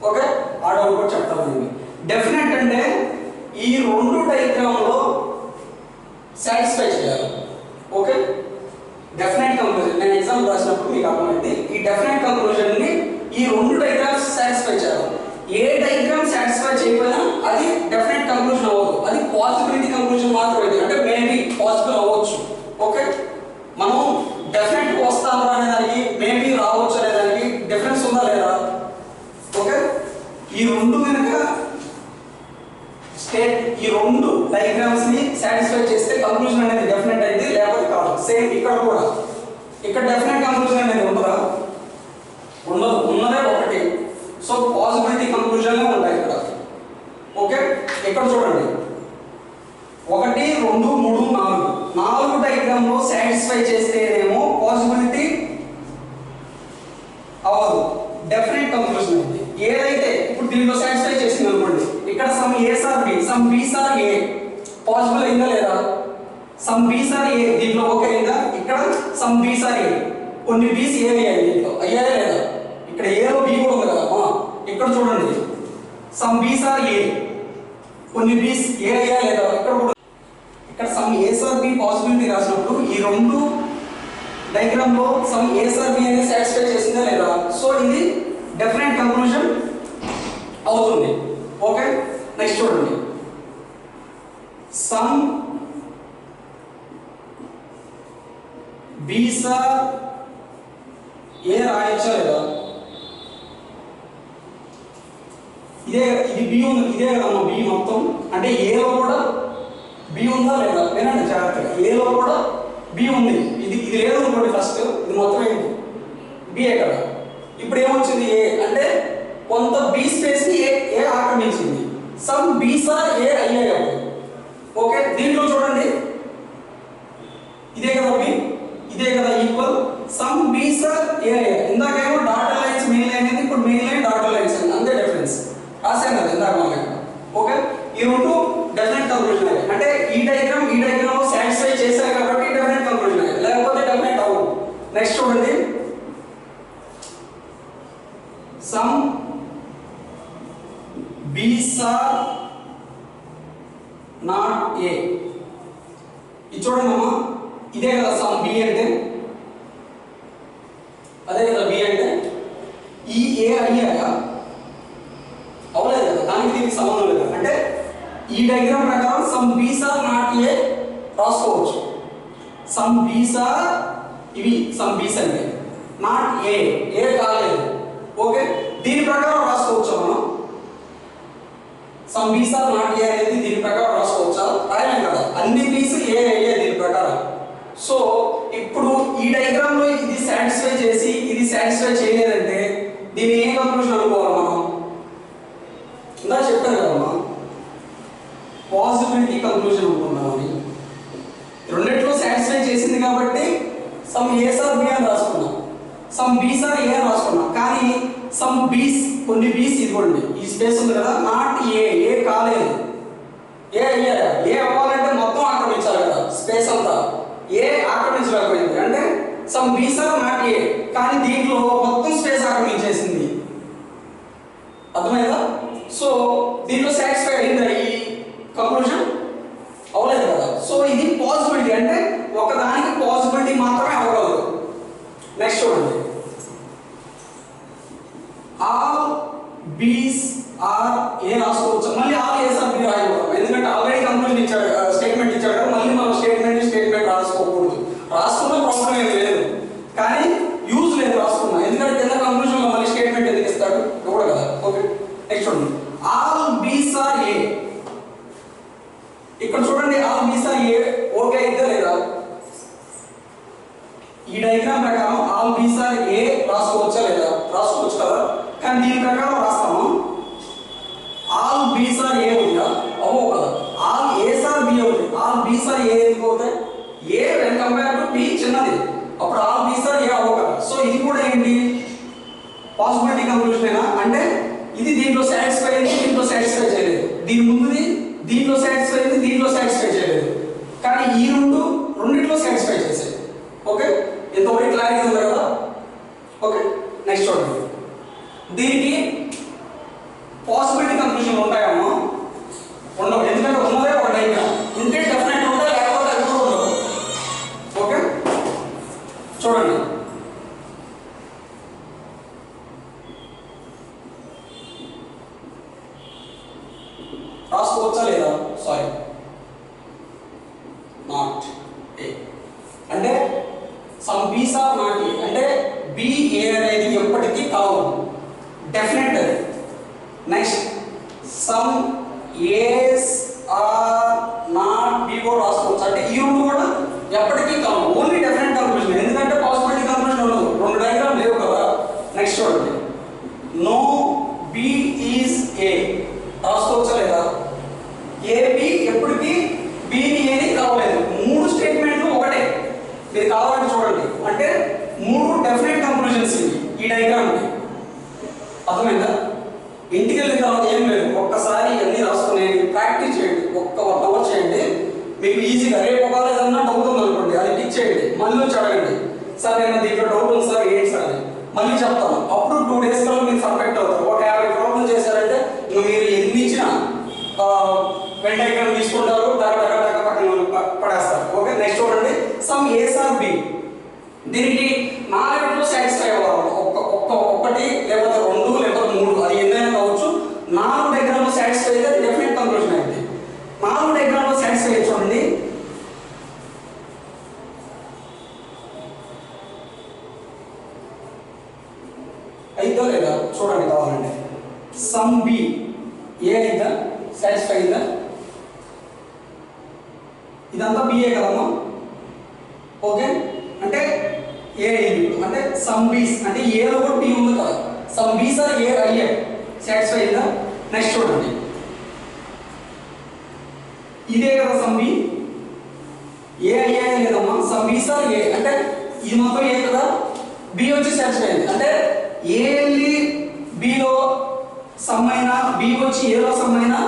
ఓకే, ఆ డౌట్ కూడా చెప్తానండి. డెఫినెట్ అంటే ఈ రెండు డయాగ్రామ్లో సాటిస్ఫై చేయాలి. ఓకే, డెఫినెట్ కంక్లూజన్ నేను ఎగ్జామ్ రాసినప్పుడు మీకు అర్థమైంది. ఈ డెఫినెట్ కంక్లూజన్ ని ఈ రెండు డయాగ్రామ్స్ సాటిస్ఫై చేయాలి. ఏ డయాగ్రామ్ సాటిస్ఫై చేయకపోయినా అది డెఫినెట్ కంక్లూజన్ అవ్వదు, అది పాసిబిలిటీ కంక్లూజన్ మాత్రమే. అంటే మేబీ పాసిబుల్ అవ్వచ్చు. ఓకే, మనం డెఫినెట్ వస్తాం అనే దానికి మేబీ రావచ్చు అనే దానికి డిఫరెన్స్ ఉందా లేదా? ఓకే, ఈ రెండు కనుక ఈ రెండు డయాగ్రామ్స్ ని సాటిస్ఫై చేస్తే కంక్లూజన్ అనేది డెఫినెట్ అయింది, లేకపోతే కాదు. సేమ్ ఇక్కడ కూడా, ఇక్కడ డెఫినెట్ కంక్లూజన్ అనేది ఉంటుందా? ఉండదు, ఉన్నదే ఒకటి. సో పాసిబిలిటీ కంక్లూజన్లే ఉంటాయి ఇక్కడ. ఓకే, ఇక్కడ చూడండి 1 2 3 4 డయాగ్రామ్ లో సాటిస్ఫై చేస్తేనేమో పాసిబిలిటీ అవ్వదు, డెఫినెట్ కంక్లూజన్ అయింది. ఏదైతే ఇప్పుడు దీంట్లో సాటిస్ఫై చేసింది అనుకోండి, ఇక్కడ some ace are B, some బీస్ ఆర్ ఏ పాసిబుల్ అయిందా లేదా? సమ్ బీస్ ఆర్ ఏ దీంట్లో ఓకే అయిందా? ఇక్కడ సమ్ బీస్ ఆర్ ఏ, కొన్ని బీస్ ఏ అయ్యాయి దీంట్లో, అయ్యాయా లేదా? ఇక్కడ ఏలో బి కూడా ఉంది కదమ్మా. ఇక్కడ చూడండి సమ్ బీస్ ఆర్ ఏ, కొన్ని బీస్ ఏ అయ్యా లేదా? ఇక్కడ కూడా ఇక్కడ some ace are B possibility రాసినప్పుడు ఈ రెండు డయాగ్రామ్ లో సమ్ ఏస్ ఆర్ బి అనేది సాటిస్ఫై చేసిందా లేదా? సో ఇది డెఫినెట్ కంక్లూజన్ అవుతుంది. ఓకే, నెక్స్ట్ చూడండి సమ్ బీస్ ఆర్ ఏ రాయొచ్చా లేదా? ఇది బి ఉంది, ఇదే కదమ్మా బి మొత్తం. అంటే ఏలో కూడా బి ఉందా లేదా? వినండి జాగ్రత్తగా, ఏలో కూడా బి ఉంది. ఇది లేదు అనుకోండి, ఫస్ట్ ఇది మొత్తం ఏంటి? బిఏ కదా. ఇప్పుడు ఏమొచ్చింది? ఏ అంటే కొంత బి స్పేస్ ని ఏ ఆక్రమించింది. సమ్ బీస్ ఆర్ ఏ అయ్యాయి. ఓకే, దీంట్లో చూడండి ఇదే కదా బి, ఇదే కదా ఈక్వల్ సమ్ బీస్ ఆర్ ఏ అయ్యాయి. ఇందాకేమో డాటెడ్ లైన్స్ మెయిన్ లైన్ అయింది, ఇప్పుడు మెయిన్ లైన్ డాటెడ్ లైన్స్ అయింది, అంతే డిఫరెన్స్. రాసాం కదా ఇందాక మనం. ఓకే, ఈ రెండు డెఫినెట్ కంక్లూజన్ అయ్యాయి. అంటే ఈ డయాగ్రామ్ లో సాటిస్ఫై చేశారు కాబట్టి డెఫినెట్ కంక్లూజన్ అయ్యాయి, లేకపోతే డెఫినెట్ అవ్వదు. నెక్స్ట్ చూడండి సమ్ బీస్ ఆర్ నాట్ ఏ. ఇది చూడండి అమ్మా, ఇదే కదా సమ్ బి అంటే, అదే కదా బి అంటే. ఈ ఏ అయ్యాక అవలేదు కదా, దానికి దీనికి సంబంధం లేదు. అంటే ఈ డయాగ్రామ్ ప్రకారం సమ్ బీస్ ఆర్ నాట్ ఏ రాసుకోవచ్చు. సమ్ బీస్ ఆర్ ఇవి సమ్ బీస్ అంటే నాట్ ఏ కాలేదు. ఓకే, దీని ప్రకారం రాసుకోవచ్చు మనం. సమ్ బీస్ ఆర్ నాట్ ఏ అనేది దీని ప్రకారం రాసుకోవచ్చా? రాయలేం కదా, అన్ని బీస్ ఏ అయ్యే దీని ప్రకారం. సో ఇప్పుడు ఈ డయాగ్రామ్ లో ఇది సాటిస్ఫై చేసి ఇది సాటిస్ఫై చేయలేదంటే దీన్ని ఏ కంక్లూజన్ అనుకోవాలి మనం? ఇందా చెప్పాను కదమ్మా, పాసిబిలిటీ కంక్లూజన్ అనుకున్నామని. రెండిట్లో సాటిస్ఫై చేసింది కాబట్టి సమ్ ఏస్ ఆర్ బి అని రాసుకున్నాం, సమ్ బీస్ ఆర్ ఏ అని రాసుకున్నాం. కానీ సమ్ బీస్, కొన్ని బీస్ ఇదిగోండి ఈ స్పేస్ ఉంది కదా, నాట్ ఏ కాలేదు. ఏ అయ్యారా? ఏ అవ్వాలంటే మొత్తం ఆక్రమించాలి కదా స్పేస్ అంతా, ఏ ఆక్రమించలేకపోయింది. అంటే సమ్ బీస్ ఆర్ నాట్ ఏ, కానీ దీంట్లో మొత్తం స్పేస్ ఆక్రమించేసింది. అర్థమైందా? సో దీంట్లో సాటిస్ఫై అయిందా ఈ కంక్లూజన్? అవ్వలేదు కదా. సో ఇది పాసిబిలిటీ, అంటే ఒకదానికి పాసిబిలిటీ మాత్రమే అవ్వగలదు. నెక్స్ట్ చూడండి ఆల్ బీస్ ఆర్ ఏ రాసుకోవచ్చు, మళ్ళీ ఆర్ ఏ సార్ బి రాయకూడదు. ఎందుకంటే ఆల్రెడీ కంక్లూజన్ ఇచ్చాడు, స్టేట్మెంట్ ఇచ్చాడు కదా, మళ్ళీ మనం స్టేట్మెంట్ రాసుకోకూడదు. రాసుకున్న ప్రాబ్లం ఏం లేదు, కానీ యూజ్ లేదు రాసుకున్నా. ఎందుకంటే కింద కంక్లూజన్ లో మళ్ళీ స్టేట్మెంట్ ఎందుకు ఇస్తాడు కూడా కదా. ఓకే, నెక్స్ట్ చూడండి. ఆల్ బీస్ ఆర్ ఏ. ఇక్కడ చూడండి, ఆల్ బీస్ ఆర్ ఏ ఓకే అయితే లేదా? ఈ డయాగ్రామ్ ప్రకారం ఆల్ బీస్ ఆర్ ఏ రాసుకోవచ్చా లేదా? రాసుకోవచ్చు కదా. కానీ దీని ప్రకారం రాస్తాము, ఆల్ బీస్ ఆర్ ఏ ఉందా? అవ్వవు కదా. ఆల్ ఏస్ ఆర్ బి అవుతుంది. ఆల్ బీస్ ఆర్ ఏ ఎందుకు అవుతాయి? ఏ వెన్ కంపేర్ టు బి చిన్నది, అప్పుడు ఆల్ బీస్ ఆర్ ఏ అవ్వవు కదా. సో ఇది కూడా ఏంటి, పాసిబిలిటీ కంక్లూజన్. అంటే ఇది దీంట్లో సాటిస్ఫై అయింది, దీంట్లో సాటిస్ఫై చేయలేదు. దీని ముందుది దీంట్లో సాటిస్ఫై అయింది, దీంట్లో సాటిస్ఫై చేయలేదు. కానీ ఈ రెండిట్లో సాటిస్ఫై చేసాయి. ఓకే, ఇంతవరకు క్లారిటీ ఉంది కదా. ఓకే, నెక్స్ట్ చూడండి. దీనికి పాసిబిలిటీ కంక్లూజన్ ఉంటాయమ్మా? ఉండవు. ఎందుకంటే ఉన్నదే ఒక డయాగ్రామ్. ఉంటే డెఫినెట్ ఉంటాయి, లేకపోతే అది కూడా ఉండవు. ఓకే, చూడండి. రాసుకోవచ్చా లేదా? Sorry, not a. అంటే సమ్ బీస్ ఆర్ నాట్ ఏ, అంటే బి ఏ అనేది ఎప్పటికీ కావు, డెఫినెట్ అది. Next some ace are not B కూడా రాసుకోవచ్చు. అంటే ఈ రెండు కూడా ఎప్పటికీ కావు, ఓన్లీ డెఫినెట్ కంక్లూజన్. ఎందుకంటే పాసిబిలిటీ కంక్లూజన్ ఉండదు, రెండు డయాగ్రామ్ లేవు కదా. నెక్స్ట్ చూడండి. నో బి ఈజ్ ఏ రాసుకోవచ్చా లేదా? ఏబి ఎప్పటికీ బిని ఏని కావలేదు. మూడు స్టేట్మెంట్లు ఒకటే, మీరు కావాలంటే చూడండి. అంటే మూడు డెఫినెట్ కంక్లూజన్స్ ఇవి ఈ డయాగ్రామ్ కి. అర్థమైందా? ఇంటికి వెళ్ళిన తర్వాత ఏం లేదు, ఒక్కసారి అన్ని రాసుకునే ప్రాక్టీస్ చేయండి. 1 అవర్ చేయండి, మీకు ఈజీగా. రేపు ఒకవేళ ఏదన్నా డౌట్ ఉందనుకోండి, అది టిక్ చేయండి, మళ్ళీ వచ్చి అడగండి, సార్ నేను దీంట్లో డౌట్ ఉంది సార్, ఏంటి సార్ అని మళ్ళీ చెప్తాను. అప్పుడు 2 days కల్లా మీరు పర్ఫెక్ట్ అవుతారు. ఒక 50 ప్రాబ్లం చేశారంటే మీరు ఎన్ని ఇచ్చినా వెన్ డయాగ్రామ్ తీసుకుంటారు, పక్కన పడేస్తారు. ఓకే, నెక్స్ట్ చూడండి. Some ace are B. దీనికి 4 సాటిస్ఫై అవ్వాలి. ఒక్కటి లేకపోతే 2 లేకపోతే 3, అది ఎన్నైనా కావచ్చు. 4 డయాగ్రామ్లో సాటిస్ఫై అయితే డెఫినెట్ కంక్లూజన్ అయింది. 4 డయాగ్రామ్లో సాటిస్ఫై చూడండి. అయితే లేదా చూడండి కావాలంటే. సమ్ బి ఏ అయితే సాటిస్ఫై అయిందా? ఇదంతా బిఏ కదమ్మా. ఓకే, అంటే ఏ అంటే సమ్ బీస్, అంటే ఏలో కూడా బి ఉంది కదా. సమ్ బీస్ ఆర్ ఏ అయ్యే సాటిస్ఫై అయిందా? నెక్స్ట్ చూడండి. ఇదే కదా సమ్ బి, ఏ అయ్యే లేదమ్మా. సమ్ బీస్ ఆర్ ఏ అంటే ఇది మొత్తం ఏ కదా, బి వచ్చి సాటిస్ఫై అయింది. అంటే ఏ వెళ్ళి బిలో సమ్ అయినా, బి వచ్చి ఏలో సమ్ అయినా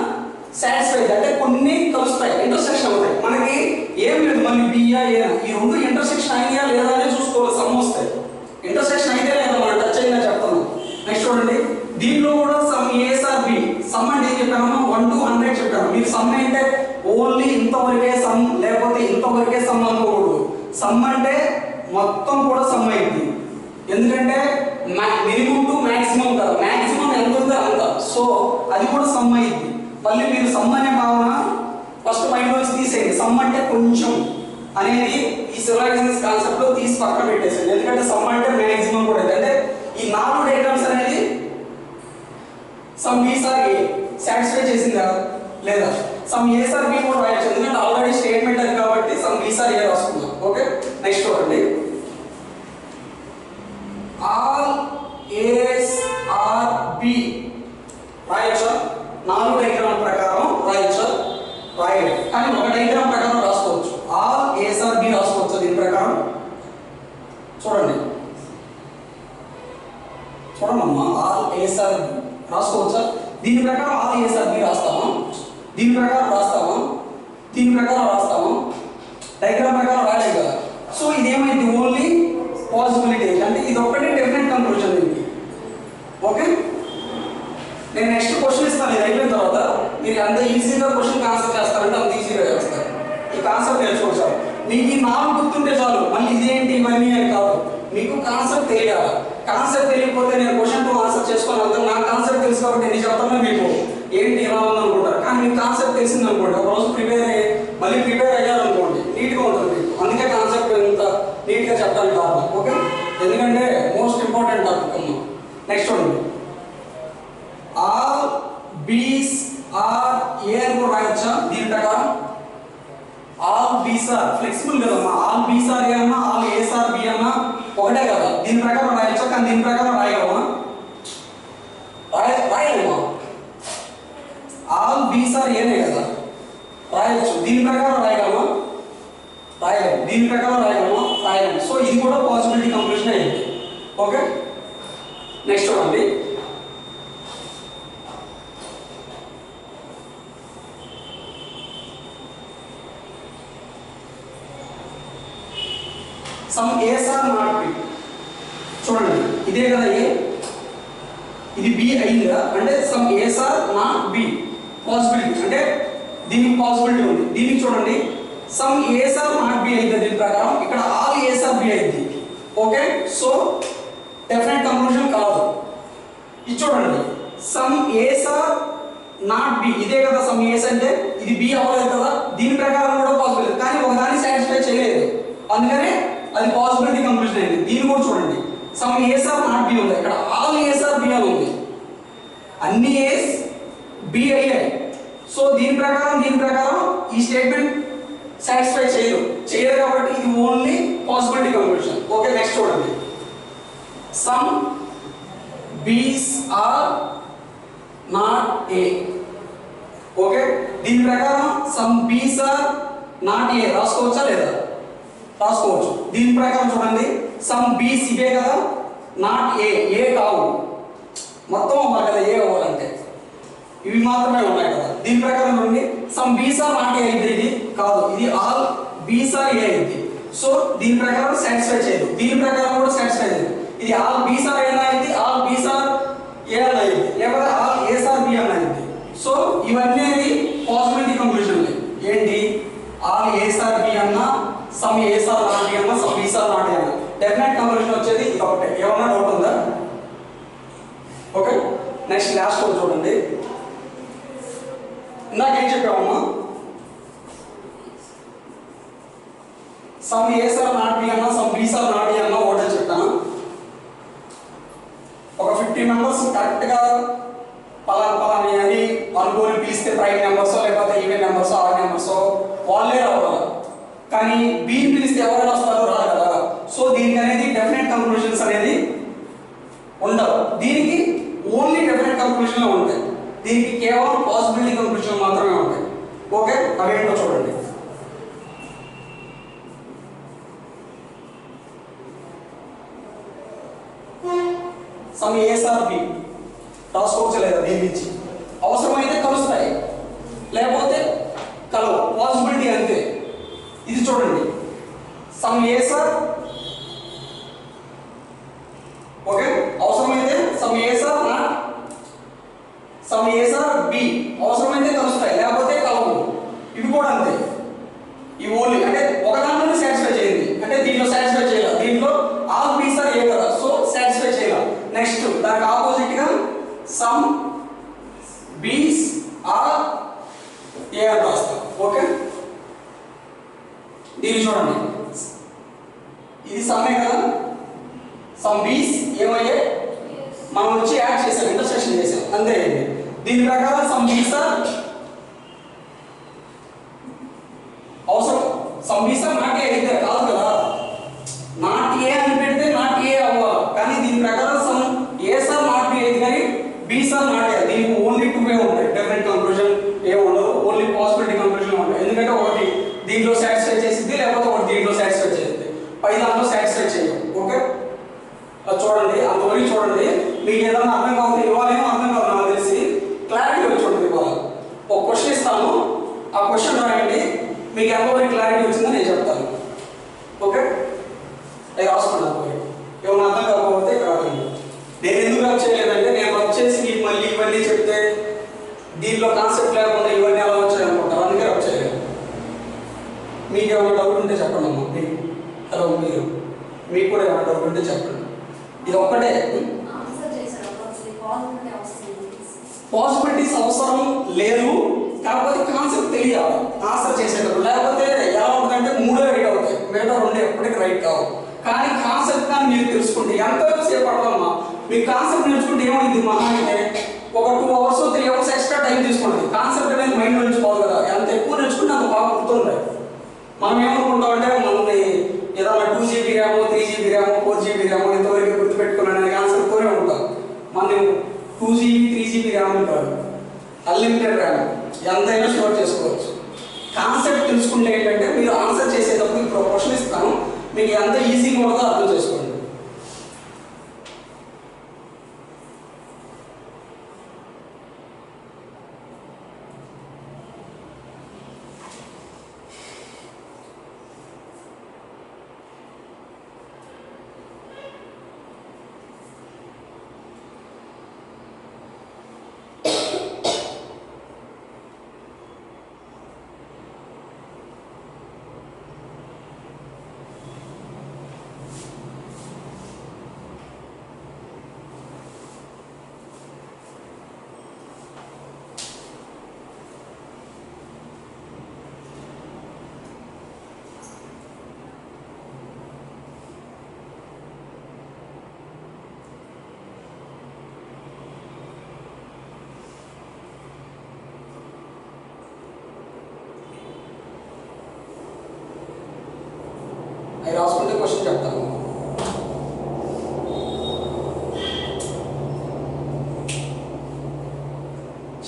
సాటిస్ఫై అయింది. అంటే కొన్ని కలుస్తాయి, ఇంటర్సెక్షన్ అవుతాయి. మనకి ఏం లేదు, మళ్ళీ బియా ఏనా ఈ రెండు ఇంటర్సెక్షన్ అయినా లేదా అని చూసుకోవాలి. సమ్ వస్తాయి, ఇంటర్సెక్షన్ అయితే లేదా మనం టచ్ అయినా చెప్తాను. నెక్స్ట్ చూడండి. దీంట్లో కూడా some ace are B. Some అంటే ఏం చెప్పాను? 1 to 100 చెప్పాను. మీరు సమ్ అంటే ఓన్లీ ఇంతవరకే సమ్, లేకపోతే ఇంతవరకే సమ్ అనుకోకూడదు. సమ్ అంటే మొత్తం కూడా సమ్ అయింది. ఎందుకంటే మినిమం టు మాక్సిమం కదా, మాక్సిమం ఎంత ఉందో అంత. సో అది కూడా సమ్ అయింది. మళ్ళీ మీరు సమ్ అనే భావన ఫస్ట్ మైండ్ నుంచి తీసేయండి. సమ్ అంటే కొంచెం అనేది ఈ సివిలైజేషన్స్ కాన్సెప్ట్ లో తీసి పక్కన పెట్టేసేయండి. ఎందుకంటే సమ్ అంటే మాక్సిమం కూడా. అంటే ఈ 4 డయాగ్రామ్స్ అనేది సమ్ బీస్ ఆర్ ఏ సాటిస్ఫై చేసిందా లేదా? సమ్ ఏస్ ఆర్ బి కూడా రాయొచ్చు, ఎందుకంటే ఆల్రెడీ స్టేట్మెంట్ అది కాబట్టి సమ్ బీస్ ఆర్ ఏ రాసుకుందాం. ఓకే, నెక్స్ట్ చూడండి. ఆల్ ఏస్ ఆర్ బి రాయొచ్చా? 4 డయాగ్రామ్ ప్రకారం రాయొచ్చా? రాయలేదు. కానీ ఒక డయాగ్రామ్ ప్రకారం రాసుకోవచ్చు. ఆల్ ఏస్ ఆర్ బి రాసుకోవచ్చు. దీని ప్రకారం చూడండి, చూడమ్మా. ఆల్ ఏస్ ఆర్ బి రాసుకోవచ్చా? దీని ప్రకారం ఆల్ ఏస్ ఆర్ బి రాస్తామా? దీని ప్రకారం రాస్తామా? దీని ప్రకారం రాస్తామా? డయాగ్రామ్ ప్రకారం రాలేదు కదా. సో ఇదేమైంది? Only possibility. అంటే ఇది ఒక్కటే డెఫినెట్ కంక్లూజన్ దీనికి. ఓకే, నేను నెక్స్ట్ క్వశ్చన్ ఇస్తాను. ఇది అయిపోయిన తర్వాత మీరు అంత ఈజీగా క్వశ్చన్ ఆన్సర్ చేస్తారంటే అంత ఈజీగా చేస్తారు. ఈ కాన్సెప్ట్ నేర్చుకోవచ్చు. మీకు ఈ 4 గుర్తుంటే చాలు, మళ్ళీ ఇదేంటి ఇవన్నీ అని కాదు. మీకు కాన్సెప్ట్ తెలియాలి. కాన్సెప్ట్ తెలియకపోతే నేను క్వశ్చన్ 2 ఆన్సర్ చేసుకొని వెళ్తాను. నాకు కాన్సెప్ట్ తెలుసు కాబట్టి నేను చెప్తాను మీకు తెలిసింది అనుకోండి, ఒక రోజు మళ్ళీ ప్రిపేర్ అయ్యారనుకోండి నీట్గా ఉంటుంది. అందుకే కాన్సెప్ట్ ఇంత నీట్గా చెప్పడానికి కారణం. ఓకే, ఎందుకంటే మోస్ట్ ఇంపార్టెంట్ టాపిక్ అమ్మా. నెక్స్ట్ చూడండి, ఆల్ బీస్ ఆర్ ఏ అని కూడా రాయొచ్చా దీని ప్రకారం? ఆల్ బీస్ ఆర్ ఫ్లెక్సిబుల్ కదమ్మా, ఆల్ బీస్ ఆర్ ఏ అన్నా ఆల్ ఏస్ ఆర్ బి అన్నా ఒకటే కదా, దీని ప్రకారం రాయొచ్చా? కానీ దీని ప్రకారం రాయగలమా? రాయలేమా? ఆల్ బీస్ ఆర్ ఏనే కదా రాయొచ్చు, దీని ప్రకారం రాయగలమా? రాయలేము. దీని ప్రకారం రాయగలమా? రాయలేము. సో ఇది కూడా పాసిబిలిటీ కంక్లూషన్ అయింది. ఓకే, నెక్స్ట్ చూడండి, some ace are not B. చూడండి ఇదే కదా ఏ, ఇది బి అయిందా అంటే some ace are not B possibility, అంటే దీనికి పాసిబిలిటీ ఉంది. దీనికి చూడండి some ace are not B అయింది దీని ప్రకారం, ఇక్కడ ఆల్ ఏస్ ఆర్ బి అయింది. ఓకే, సో డెఫినెట్ కంక్లూజన్ కాదు. ఇది చూడండి some ace are not B, ఇదే కదా సమ్ ఏస్ అంటే, ఇది బి అవ్వలేదు కదా, దీని ప్రకారం కూడా పాసిబిలిటీ, కానీ ఒకదాన్ని సాటిస్ఫై చేయలేదు, అందుకనే అది పాసిబిలిటీ కంక్లూజన్ అయింది. దీన్ని కూడా చూడండి some ace are not B ఉంది, ఇక్కడ ఆల్ ఏస్ ఆర్ బి అని ఉంది, అన్ని ఏస్ బి అయ్యాయి. సో దీని ప్రకారం ఈ స్టేట్మెంట్ సాటిస్ఫై చేయదు కాబట్టి ఇది only possibility conclusion. Okay, next చూడండి, సమ్ బీస్ ఆర్ నాట్ ఏ. ఓకే, దీని ప్రకారం సమ్ బీస్ ఆర్ నాట్ ఏ రాసుకోవచ్చా లేదా? రాసుకోవచ్చు. దీని ప్రకారం చూడండి సమ్ బీస్ ఇవే కదా, నాట్ ఏ కావు, మొత్తం అవ్వాలి కదా ఏ అవ్వాలంటే, ఇవి మాత్రమే ఉన్నాయి కదా. దీని ప్రకారం చూడండి సమ్ బీస్ ఆర్ నాట్ ఏ అయింది, ఇది కాదు, ఇది ఆల్ బీస్ ఆర్ ఏ అయింది. సో దీని ప్రకారం సాటిస్ఫై చేయదు, దీని ప్రకారం కూడా సాటిస్ఫై చేయదు, ఇది ఆల్ బీస్ ఆర్ ఏ అయింది, ఆల్ బీస్ ఆర్ ఏ అని అయింది, లేకపోతే ఆల్ ఏస్ ఆర్ బి అని అయింది. సో ఇవన్నీ పాసిబిలిటీ కంక్లూజన్ ఏంటి, ఆల్ ఏస్ ఆర్ బి అన్నా some ace are not B అన్నా సమ్ బీస్ ఆర్ నాట్ ఏ అన్నా డెఫినెట్ కంక్లూజన్ వచ్చేది ఇది ఒకటే. ఏమన్నా డౌట్ ఉందా? ఓకే, నెక్స్ట్ లాస్ట్ కూడా చూడండి, ఇందాక ఏం చెప్పామమ్మా, some ace are not B అన్నా సమ్ బీస్ ఆర్ నాట్ ఏ అన్నా ఒకటే చెప్తాను. ఒక 50 మెంబర్స్ కరెక్ట్గా పలాని అని అనుకోని పిలిస్తే ప్రైమ్ నెంబర్స్ లేకపోతే ఈవెన్ నెంబర్స్ ఆర్ నెంబర్స్ వాళ్ళే రావాలి, కానీ బి పిలిస్తే ఎవరైనా వస్తారో రాదు కదా. సో దీనికి అనేది డెఫినెట్ కంక్లూజన్స్ అనేది ఉండవు, దీనికి ఓన్లీ డెఫినెట్ కంక్లూజన్లో ఉంటాయి, దీనికి కేవలం పాసిబిలిటీ కంక్లూజన్ మాత్రమే ఉంటాయి. ఓకే, అవేంటో చూడండి, సమ్ ఏస్ ఆర్ బి రాసుకోవచ్చు లేదా, దీని నుంచి అవసరమైతే కలుస్తాయి లేకపోతే కలవు, పాసిబిలిటీ అంతే. ఇది చూడండి సమ్ ఏస్ ఆర్, ఓకే, అవసరమైతే some ace are not, some ace are B అవసరమైతే కలుస్తాయి లేకపోతే కలవు, ఇవి కూడా అంతే. ఈ ఓన్లీ అంటే ఒక దాంట్లోనే సాటిస్ఫై చేయండి, అంటే దీంట్లో సాటిస్ఫై చేయాలి, దీంట్లో ఆల్ బీస్ ఆర్ ఏ కదా, సో సాటిస్ఫై చేయాలి. నెక్స్ట్ దానికి ఆపోజిట్ గా సమ్ బీస్ ఆర్ ఏ అని రాస్తాం. ఓకే, దీన్ని చూడండి ఇది సమ్మే కదా, సమ్ బీస్ ఏమయ్యే మనం వచ్చి యాడ్ చేసాం, ఇంటర్సెక్షన్ చేసాం అంతే. దీని ప్రకారం సమ్ బీస్ ఆర్ అవసరం, సమ్ బీస్ ఆర్ నాట్ ఏ అయితే కాదు కదా, నాట్ ఏ అని పెడితే నాట్ ఏ అవ్వాలి, కానీ దీని ప్రకారం some ace are not B అయితే కానీ బీస్ ఆర్ నాట్ ఏ, దీనికి ఓన్లీ 2 ఉంటాయి, డెఫినెట్ కంక్లూజన్ ఏమి ఉండదు, ఓన్లీ పాసిబిలిటీ కంక్లూజన్ ఉంటాయి. ఎందుకంటే ఒకటి దీంట్లో సాటిస్ఫై చేసింది లేకపోతే ఒకటి దీంట్లో సాటిస్ఫై చేసింది, పై దాంట్లో సాటిస్ఫై చేయదు. ఓకే, అది చూడండి, అంతవరకు చూడండి, మీకు ఏదైనా అర్థం కావాలి ఇవ్వాలేమో అర్థం కాదు నాకు తెలిసి, క్లారిటీ వచ్చి ఉంటుంది. ఇవాళ ఒక క్వశ్చన్ ఇస్తాను, ఆ క్వశ్చన్ రాయండి, మీకు ఎంతవరకు క్లారిటీ వచ్చిందో నేను చెప్తాను. ఓకే, అవి రాసుకున్నాను, ఏమన్నా అర్థం కాకపోతే ఇక్కడ రాయండి. నేను ఎందుకు రబ్ చేయలేదంటే, నేను రబ్ చేసి మీకు మళ్ళీ ఇవన్నీ చెప్తే దీంట్లో కాన్సెప్ట్ లేకుండా ఇవన్నీ ఎలా వచ్చాయి అనుకుంటారు, అందుకే రబ్ చేయలేదు. మీకు ఏమైనా డౌట్ ఉంటే చెప్పండి అమ్మా, హలో మీకు కూడా ఏమైనా డౌట్ ఉంటే చెప్పండి. ఇది ఒక్కటే పాసిబిలిటీస్ అవసరం లేదు, కాకపోతే కాన్సెప్ట్ తెలియాలి ఆన్సర్ చేసేటప్పుడు, లేకపోతే ఎలా ఉంటుందంటే మూడో రైట్ అవుతాయి, మిగతా రెండు ఎప్పటికీ రైట్ కావు. కానీ కాన్సెప్ట్ కానీ మీరు తెలుసుకుంటే ఎంతసేపు పడతామా, మీకు కాన్సెప్ట్ నేర్చుకుంటే ఏమైంది, మహా అయితే ఒక 2 hours 3 hours ఎక్స్ట్రా టైం తీసుకుంటుంది. కాన్సెప్ట్ అనేది మైండ్ నుంచి పోదు కదా, ఎంత ఎక్కువ నేర్చుకుంటే అంత బాగా గుర్తుంటాయి. మనం ఏమనుకుంటామంటే మనల్ని ఏదైనా 2 GB RAM 3 GB RAM 4 GB RAM ఇంతవరకు గుర్తుపెట్టుకున్నాను కాన్సెప్ట్తోనే ఉంటాం. మనం 2 GB 3 GB ర్యామ్ కాదు, అన్లిమిటెడ్ ర్యామ్ ఎంతైనా స్టోర్ చేసుకోవచ్చు. కాన్సెప్ట్ తెలుసుకుంటే ఏంటంటే మీరు ఆన్సర్ చేసేటప్పుడు ఇప్పుడు క్వశ్చన్ ఇస్తాను, మీకు ఎంత ఈజీగా ఉంటుందో అర్థం చేసుకోండి. అవి రాసుకుంటే క్వశ్చన్ చెప్తాను.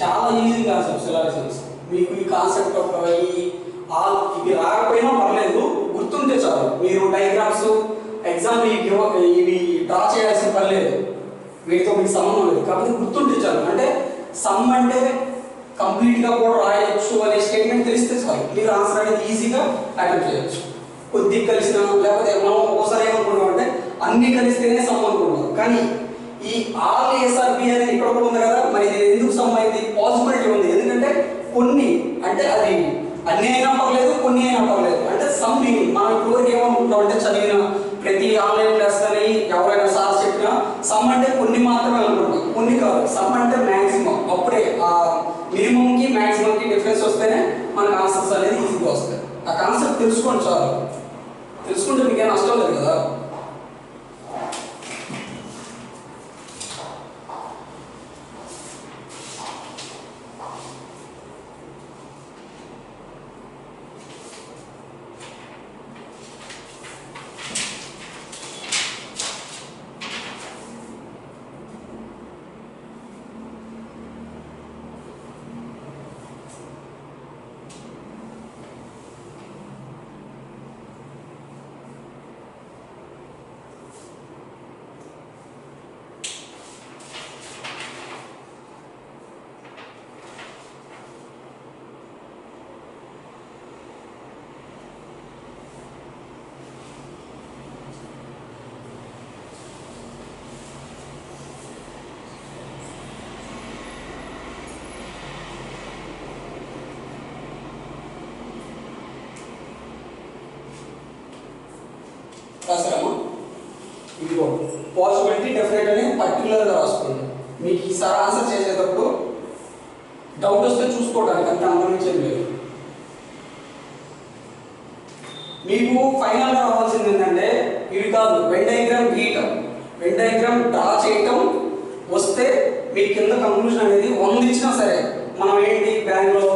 చాలా ఈజీ కాన్సెప్ట్స్ సిలబస్. మీకు ఈ కాన్సెప్ట్ ఒక ఇవి రాకపోయినా పర్లేదు, గుర్తుంటే చాలు. మీరు డయాగ్రామ్స్ ఎగ్జామ్ ఇవి డ్రా చేయాల్సిన పని లేదు, వీటితో మీకు సంబంధం లేదు. కాకపోతే గుర్తుంటే చాలు. అంటే సమ్ అంటే కంప్లీట్గా కూడా రాయొచ్చు అనే స్టేట్మెంట్ తెలిస్తే చాలు, మీరు ఆన్సర్ అనేది ఈజీగా అటెంప్ట్ చేయొచ్చు. కొద్ది కలిసిన లేకపోతే మనం ఒకసారి ఏమనుకుంటాం అంటే అన్ని కలిస్తేనే సమ్ అనుకుంటాం. కానీ ఈ ఆల్ ఎస్ఆర్బి అనేది ఇక్కడ కూడా ఉంది కదా, మరి ఇది ఎందుకు సమ్ అయింది? పాసిబిలిటీ ఉంది. ఎందుకంటే కొన్ని అంటే అది అన్ని అయినా పర్లేదు, కొన్ని అయినా పర్లేదు. అంటే సమ్ మనం ఇప్పుడు ఏమనుకుంటాం అంటే చదివిన ప్రతి ఆన్లైన్ క్లాస్ కానీ ఎవరైనా సార్ చెప్పినా సమ్ అంటే కొన్ని మాత్రమే అనుకుంటాం. కొన్ని కాదు, సమ్ అంటే మ్యాక్సిమం. అప్పుడే ఆ మినిమంకి మ్యాక్సిమంకి డిఫరెన్స్ వస్తేనే మనకు ఆన్సర్స్ అనేది ఈజీగా వస్తాయి. ఆ కాన్సెప్ట్ తెలుసుకోండి చాలు. తెలుసుకుంటే మీకు ఏం నష్టం లేదు కదా. రాసారమ్మా? ఇదిగో పాసిబిలిటీ డెఫినెట్ అని పర్టికులర్గా రాసుకోండి. మీకు ఈసారి ఆన్సర్ చేసేటప్పుడు డౌట్ వస్తే చూసుకోవడానికి అంత అనుభవించేది లేదు. మీకు ఫైనల్గా రావాల్సింది ఏంటంటే ఇవి కాదు, వెన్ డయాగ్రామ్ గీయటం, వెన్ డయాగ్రామ్ డ్రా చేయటం వస్తే మీ కింద కంక్లూజన్ అనేది 100 ఇచ్చినా సరే మనం ఏంటి బ్యాంక్లో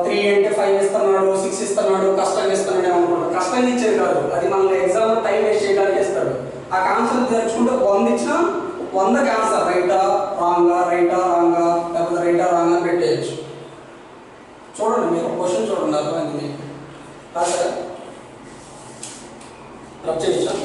3 అంటే 5 ఇస్తున్నాడు, 6 ఇస్తున్నాడు, కష్టంగా ఇస్తున్నాడు అనుకుంటాం. కష్టంగా ఇచ్చేది కాదు, అది మనల్ని ఎగ్జామ్లో టైం వేస్ట్ చేయడానికి ఇస్తాడు. ఆ కాన్సెప్ట్ తెచ్చుకుంటే 100 ఇచ్చినా 100కి ఆన్సర్ రైటా రాంగా, రైటా రాంగా, లేకపోతే రైటా రాంగా అని పెట్టేయచ్చు. చూడండి, మీరు క్వశ్చన్ చూడండి, అర్థమైంది మీకు. రాసారా? రబ్ చేయించా?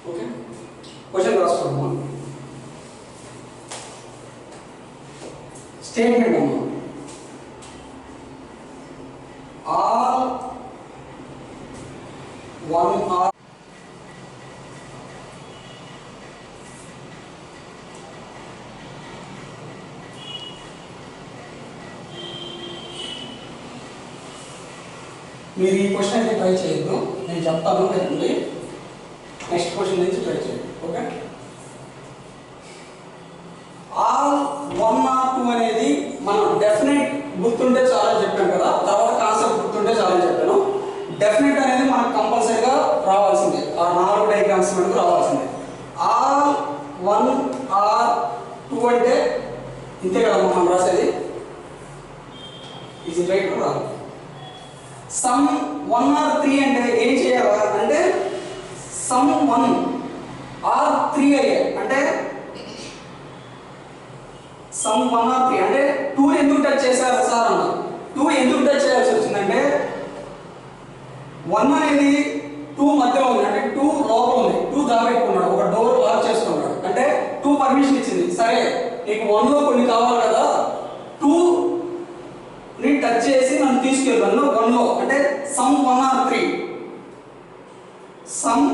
ఓకే, క్వశ్చన్ రాసుకున్నాము. స్టేట్మెంట్ అమ్మా, ఆల్ 1 or మీరు ఈ క్వశ్చన్ అయితే ట్రై చేయొద్దు, నేను చెప్తాను కదండి. నెక్స్ట్ క్వశ్చన్ నుంచి ట్రై చేయండి. ఓకే, ఆల్ 1 or 2 అనేది మనం డెఫినెట్ గుర్తుంటే చాలని చెప్పాను కదా, తర్వాత కాన్సెప్ట్ గుర్తుంటే చాలని చెప్పాను. డెఫినెట్ అనేది మనకు కంపల్సరీగా రావాల్సిందే, ఆ 4 డయాగ్రామ్స్ మనకు రావాల్సిందే. ఆల్ 1 or 2 అంటే ఇంతే కదా మనం రాసేది. ఇది రైట్ రాదు. సమ్ 1 or 3 అంటే ఏం చేయాలి అంటే సమ్ 1 or 3 అయ్యే అంటే సమ్ 1 or 3 అంటే 2 ఎందుకు టచ్ చేశారు సార్ అన్న. 2 ఎందుకు టచ్ చేయాల్సి వచ్చిందంటే 1 అనేది 2 మధ్యలో ఉంది, అంటే 2 లోపల ఉంది, 2 దాబెట్టుకున్నాడు, ఒక డోర్ లాక్ చేసుకున్నాడు, అంటే 2 పర్మిషన్ ఇచ్చింది. సరే నీకు 1 లో కొన్ని కావాలి కదా, 2 ని టచ్ చేసి నన్ను తీసుకెళ్ళాను 1 లో, అంటే some 1 or 3 some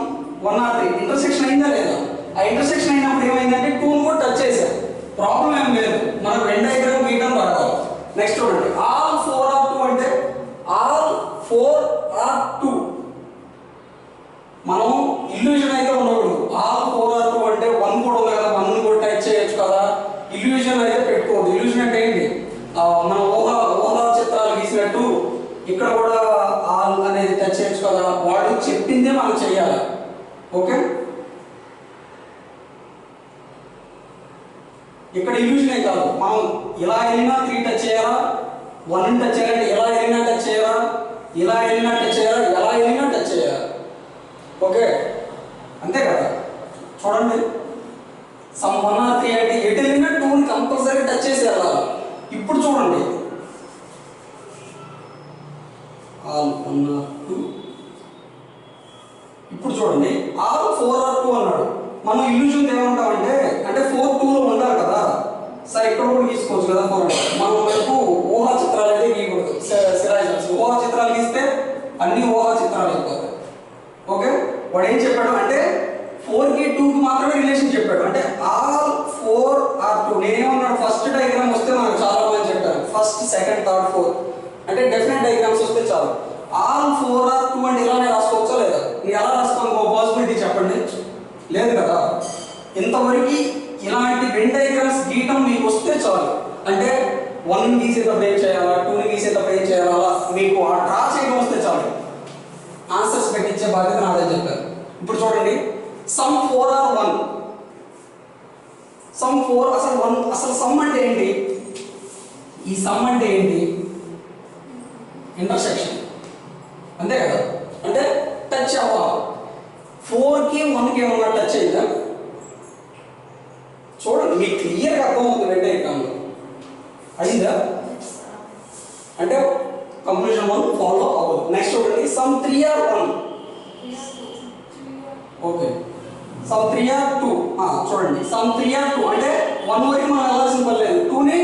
1 or 3 intersection అయిందా లేదా? ఆ ఇంటర్సెక్షన్ అయినప్పుడు ఏమైందంటే 2 ని కూడా టచ్ చేశారు, ప్రాబ్లం ఏం లేదు, మనకు వెన్ డయాగ్రామ్ గీయడం రావాలి. నెక్స్ట్ చూడండి, ఆల్ 4 or 2 అంటే ఆల్ 4 or 2 మనం ఇల్యూజన్ అయితే ఉండకూడదు. ఆల్ 4 or 2 అంటే 1 కూడా ఉంది కదా, 1 కూడా టచ్ చేయొచ్చు కదా, ఇల్యూజన్ అయితే పెట్టుకోవద్దు. ఇల్యూజన్ అంటే ఏంటి, మనం ఊహా చిత్రాలు గీసినట్టు ఇక్కడ కూడా ఆల్ అనేది టచ్ చేయొచ్చు కదా, వాడు చెప్పిందే మనం చెయ్యాలి. ఓకే, ఇక్కడ ఇల్యూజనే కాదు, మనం ఇలా వెళ్ళినా 3 టచ్ చేయాలా, 1 టచ్ చేయాలంటే ఎలా వెళ్ళినా టచ్ చేయాలా, ఇలా వెళ్ళినా టచ్ చేయాలా, ఎలా వెళ్ళినా టచ్ చేయాలి. ఓకే, అంతే కదా. చూడండి, సమ్ 1 or 3 అంటే ఎటు వెళ్ళినా 2ని కంపల్సరీ టచ్ చేసి వెళ్ళాలి. ఇప్పుడు చూడండి, ఆల్ 1 or 2, ఇప్పుడు చూడండి ఆల్ 4 or 2 అన్నాడు. మనం ఇల్యూజన్ ఏమంటామంటే అంటే 4 2 లో ఉండాలి కదా, సరే ఇక్కడ కూడా గీసుకోవచ్చు కదా 4 మనం వైపు ఊహా చిత్రాలు అయితే గీయకూడదు. సిరాజ్ ఊహా చిత్రాలు గీస్తే అన్ని ఊహా చిత్రాలు అయిపోతాయి. ఓకే, వాడు ఏం చెప్పాడు అంటే 4 కి 2 కి మాత్రమే రిలేషన్ చెప్పాడు, అంటే ఆల్ 4 or 2. నేనేమన్నాడు, ఫస్ట్ డయాగ్రామ్ వస్తే మనకు చాలా మంది చెప్పారు, ఫస్ట్ సెకండ్ థర్డ్ ఫోర్త్ అంటే డెఫినెట్ డయాగ్రామ్స్ వస్తే చాలు. ఆల్ 4 or 2 అంటే ఇలానే రాసుకోవచ్చా లేదా? మీరు ఎలా రాసుకోవాలి, ఒక పాసిబిలిటీ చెప్పండి. లేదు కదా. ఇంతవరకు ఇలాంటి వెన్ డయాగ్రామ్స్ గీయటం మీకు వస్తే చాలు, అంటే 1 గీసేటప్పుడు ఏం చేయాలా, 2 గీసేటప్పుడు ఏం చేయాలా, మీకు ఆ డ్రా చేయడం వస్తే చాలు, ఆన్సర్స్ పెట్టించే బాధ్యత నాదే చెప్పారు. ఇప్పుడు చూడండి, సమ్ 4 or 1, సమ్ 4 అసలు 1 అసలు సమ్ అంటే ఏంటి, ఈ సమ్ అంటే ఏంటి, ఇంటర్సెక్షన్ అంతే కదా, అంటే టచ్ అవ్వాలి. 4 కి 1 కి ఏమన్నా టచ్ అయిందా చూడండి, మీకు క్లియర్గా అర్థమవుతుంది వెంట ఎగ్జామ్లో అయిందా, అంటే కంక్లూజన్ 1 ఫాలో అవ్వదు. నెక్స్ట్ చూడండి, some 3 or 1, okay some 3 or 2, చూడండి సమ్ 3 or 2 అంటే 1 వరకు మనం వెళ్ళాల్సిన పని లేదు, 2ని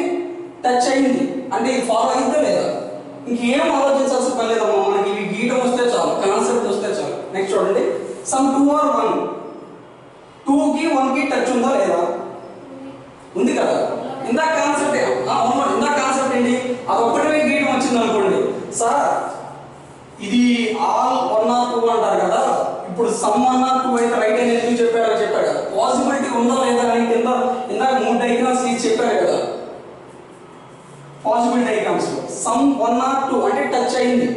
టచ్ అయింది అంటే ఇది ఫాలో అయితే లేదా, ఇంకేం ఆలోచించాల్సిన పని లేదమ్మా, మనకి ఇవి గీయడం వస్తే చాలు, కాన్సెప్ట్ వస్తే చాలు. నెక్స్ట్ చూడండి, సమ్ 2 or 1, 2 కి 1 కి టచ్ ఉందా లేదా, ఉంది కదా. ఇందాక కాన్సెప్ట్ ఇందాక కాన్సెప్ట్ ఏంటి, అది ఒక్కటే గీయడం వచ్చింది అనుకోండి, సార్ ఇది ఆల్ 1 or 2 అంటారు కదా, ఇప్పుడు సమ్ 1 or 2 అయితే రైట్ అని ఎందుకు చెప్పారని చెప్పారు కదా, పాసిబిలిటీ ఉందా లేదా అని కింద ఇందాక 3 డయాగ్రామ్స్ తీసి చెప్పారు కదా, పాసిబుల్ డయాగ్రామ్స్ లో సమ్ 1 or 2 అంటే టచ్ అయింది,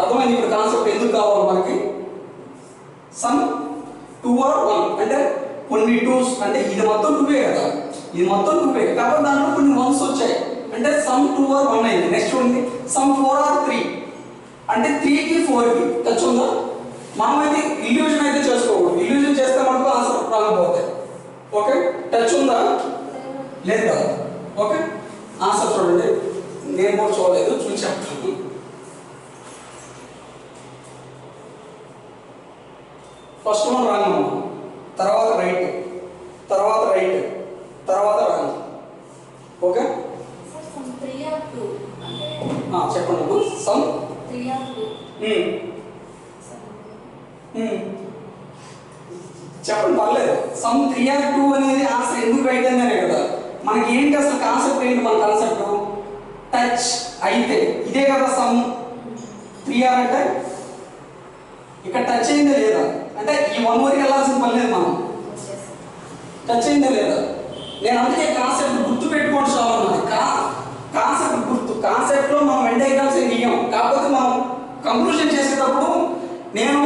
అర్థమైంది. ఇప్పుడు కాన్సెప్ట్ ఎందుకు కావాలి మనకి, సమ్ 2 or 1 అంటే కొన్ని 2s అంటే ఇది మొత్తం 2 కదా, ఇది మొత్తం 2 కాబట్టి దాంట్లో కొన్ని 1s వచ్చాయి, అంటే సమ్ 2 or 1 అయింది. నెక్స్ట్ ఉంది సమ్ 4 or 3 అంటే 3 కి 4 కి టచ్ ఉందా, మనం అయితే ఇల్యూజన్ అయితే చేసుకోకూడదు, ఇల్యూజన్ చేస్తే మనకు ఆన్సర్ రాకపోతాయి. ఓకే, టచ్ ఉందా లేదు కదా. ఓకే, ఆన్సర్ చూడండి, నేను కూడా చూడలేదు, చూసి చెప్తాను. ఫస్ట్ మనం రాంగ్, తర్వాత రైట్, తర్వాత రైట్, తర్వాత రాంగ్. ఓకే, చెప్పండి. సమ్
3 or 2
చెప్పండి పర్లేదు. సమ్ 3 or 2 అనేది ఆన్సర్ ఎందుకు రైట్ అయిందనే కదా. మనకి ఏంటి అసలు కాన్సెప్ట్ ఏంటి? మన కాన్సెప్ట్ టచ్ అయితే ఇదే కదా సమ్ 3 or అంటే ఇక్కడ టచ్ అయిందా లేదా అంటే ఈ 1 వరకు వెళ్ళాల్సిన పని లేదు. మనం టచ్ అయిందా లేదా. నేను అందుకే కాన్సెప్ట్ గుర్తు పెట్టుకోండి చాలా ఉన్నది. కాన్సెప్ట్ గుర్తు, కాన్సెప్ట్లో మనం వెంట ఎగ్జామ్స్ ఇయ్యం. కాకపోతే మనం కంక్లూజన్ చేసేటప్పుడు నేను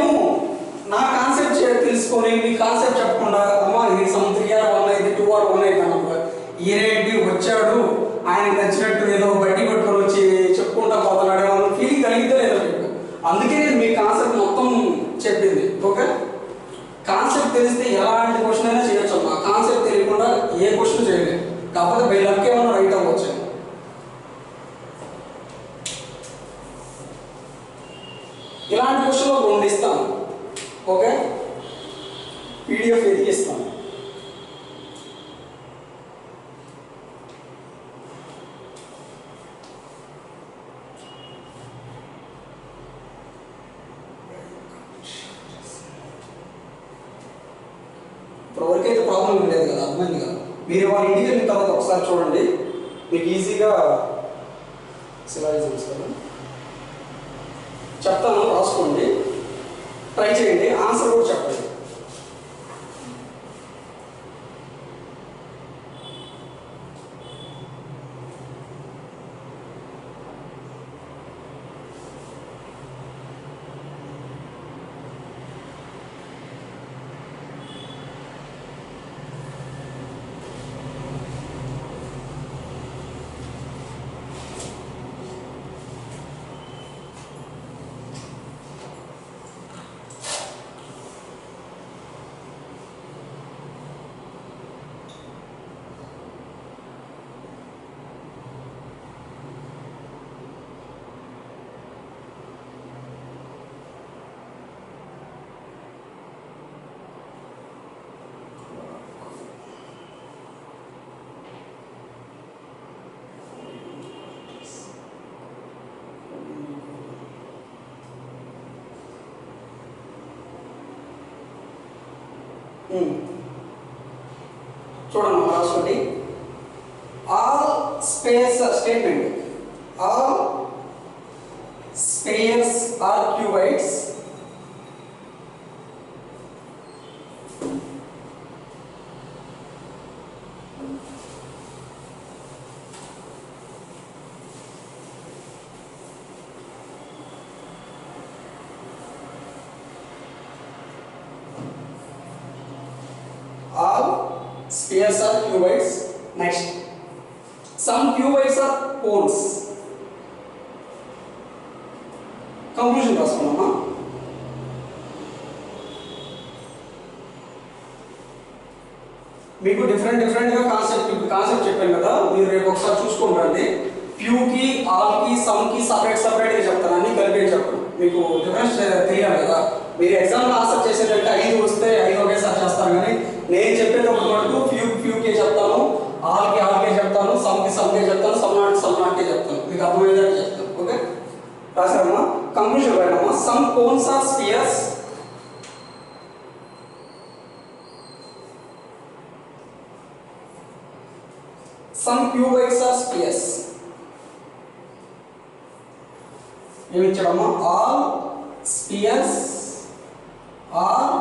నా కాన్సెప్ట్ తెలుసుకొని మీ కాన్సెప్ట్ చెప్పకుండా అమ్మా ఇది సమ్ 3 or 1 అయితే 2 or 1 అయితే అన్నప్పుడు ఈరేంటి వచ్చాడు ఆయనకు నచ్చినట్టు ఏదో బడ్డీ పట్టుకొని వచ్చి చెప్పుకుంటా పోతున్నాడు అన్న ఫీలింగ్ కలిగితే లేదా మీకు. అందుకే నేను మీ కాన్సెప్ట్ మొత్తం చెప్పింది. ఓకే, కాన్సెప్ట్ తెలిస్తే ఎలాంటి క్వశ్చన్ అయినా చేయొచ్చు అమ్మా. కాన్సెప్ట్ తెలియకుండా ఏ క్వశ్చన్ చేయలేదు. కాకపోతే బై లక్ ఏమన్నా రైట్ అవ్వచ్చు. ఇలాంటి క్వశ్చన్లో 2 ఇస్తాను. ఓకే, పీడిఎఫ్ ఎదిగి ఇస్తాను. ఇప్పటివరకైతే ప్రాబ్లం లేదు కదా, అర్థమైంది కదా. మీరు వాళ్ళ ఇంటికి వెళ్ళిన తర్వాత ఒకసారి చూడండి, మీకు ఈజీగా సిలబస్ కదా చెప్తాను, రాసుకోండి, ట్రై చేయండి, ఆన్సర్ కూడా చెప్పండి. చూడండి రాసుకోండి. All spheres statement, all spheres are cuboids spheres are cuboids. Next, some cuboids are cones. Conclusion రాసుకున్నామా? మీకు డిఫరెంట్గా కాన్సెప్ట్ చెప్పాను కదా, మీరు రేపు ఒకసారి చూసుకోండి. ప్యూకి, ఆల్కి, సమ్కి సపరేట్గా చెప్తాను, అన్ని కలిపి చెప్పను. మీకు డిఫరెన్స్ తెలియాలి కదా. మీరు ఎగ్జామ్లో ఆన్సర్ చేసేటంటే 5 వస్తే 5 ఒకేసారి చేస్తాను, కానీ నేను చెప్పేటప్పుడు మటుకు ఫ్యూకే చెప్తాను, ఆల్కే చెప్తాను, సమ్కే చెప్తాను, సమ్నాట్కే చెప్తాను. మీకు అర్థమయ్యేటట్టు చెప్తాను. ఓకే, రాసారమ్మా? కంక్లూజన్ రాయడమ్మా. Some cones are spheres, some cuboids are spheres. ఏమి ఇచ్చాడమ్మా? ఆల్ స్పియర్స్ ఆర్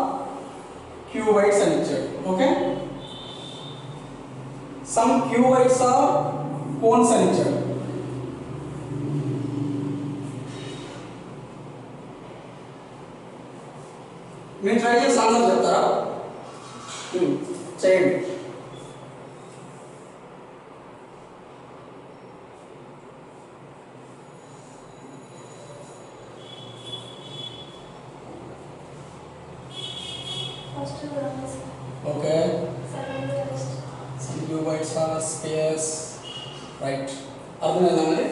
క్యూబైడ్స్ అని ఇచ్చాడు. Okay, some cuboids are cones అని ఇచ్చాడు. మీరు ట్రై చేసి ఆన్సర్ చెప్తారా? చేయండి. Okay, some cuboids are spheres, right. అర్థమైందా? మరి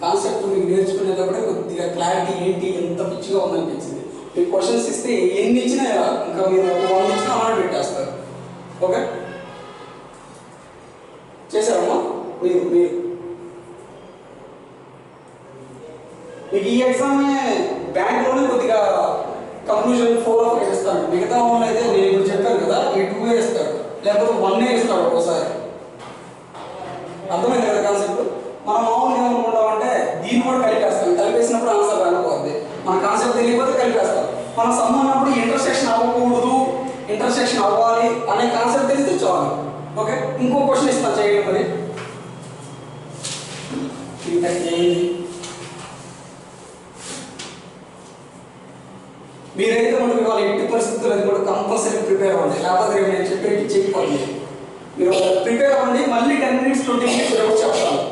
కాన్సెప్ట్ మీకు నేర్చుకునేటప్పుడే కొద్దిగా క్లారిటీ ఏంటి ఎంత పిచ్చిగా ఉందనిపించింది. మీకు క్వశ్చన్స్ ఇస్తే ఎన్ని ఇచ్చినా ఇంకా మీరు 100 ఇచ్చినా అమౌంట్ పెట్టేస్తారు. ఓకే, చేశారమ్మా? మీకు ఈ ఎగ్జామ్ బ్యాంక్లోనే కొద్దిగా కంక్లూజన్ 4 ఆఫ్ 5 ఇస్తాడు. మిగతా వాళ్ళు అయితే నేను ఇప్పుడు చెప్పాను కదా ఈ 2 ఇస్తాడు, లేకపోతే 1 ఇస్తాడు ఒకసారి. అర్థమైంది కదా కాన్సెప్ట్? మనం మామూలుగా ఏమనుకుంటామంటే దీన్ని కూడా కలిపేస్తాం, కలిపేసినప్పుడు ఆన్సర్ రాకపోద్ది. మన కాన్సెప్ట్ తెలియకపోతే కలిపేస్తాం. మన సమ్ అన్నప్పుడు ఇంటర్సెక్షన్ అవ్వకూడదు, ఇంటర్సెక్షన్ అవ్వాలి అనే కాన్సెప్ట్ తెలిస్తే చాలు. ఓకే, ఇంకో క్వశ్చన్ ఇస్తాను చేయండి. మరి మీరైతే మనకి ఇవాళ ఎట్టి పరిస్థితులు అది కూడా కంపల్సరీ ప్రిపేర్ అవ్వండి, లేకపోతే రేపు నేను చెప్పేది చేయకపోండి. మీరు ప్రిపేర్ అవ్వండి, మళ్ళీ 10 మినిట్స్ 20 మినిట్స్ రేపు చెప్తాను.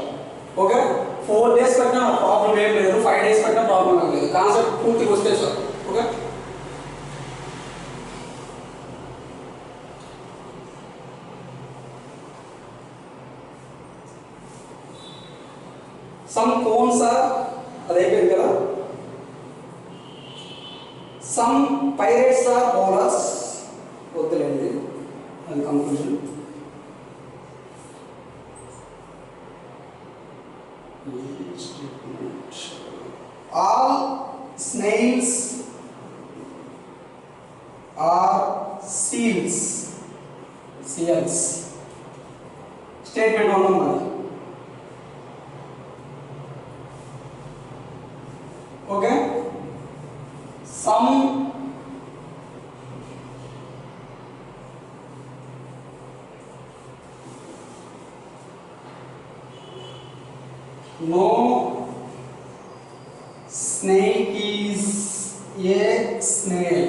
ఓకే, 4 డేస్ పెట్టినా నాకు ప్రాబ్లం ఏం లేదు, 5 డేస్ పెట్టినా ప్రాబ్లం ఏం లేదు, కాన్సెప్ట్ పూర్తిగా వస్తే sir. Okay, some cones are అదైపోయింది కదా. సమ్ పైరేట్స్ ఆర్ బౌలర్స్ వద్దులేండి, అది conclusion. All snails are seals. Seals statement ఉన్నాం మరి. Okay, some no snake is a snail.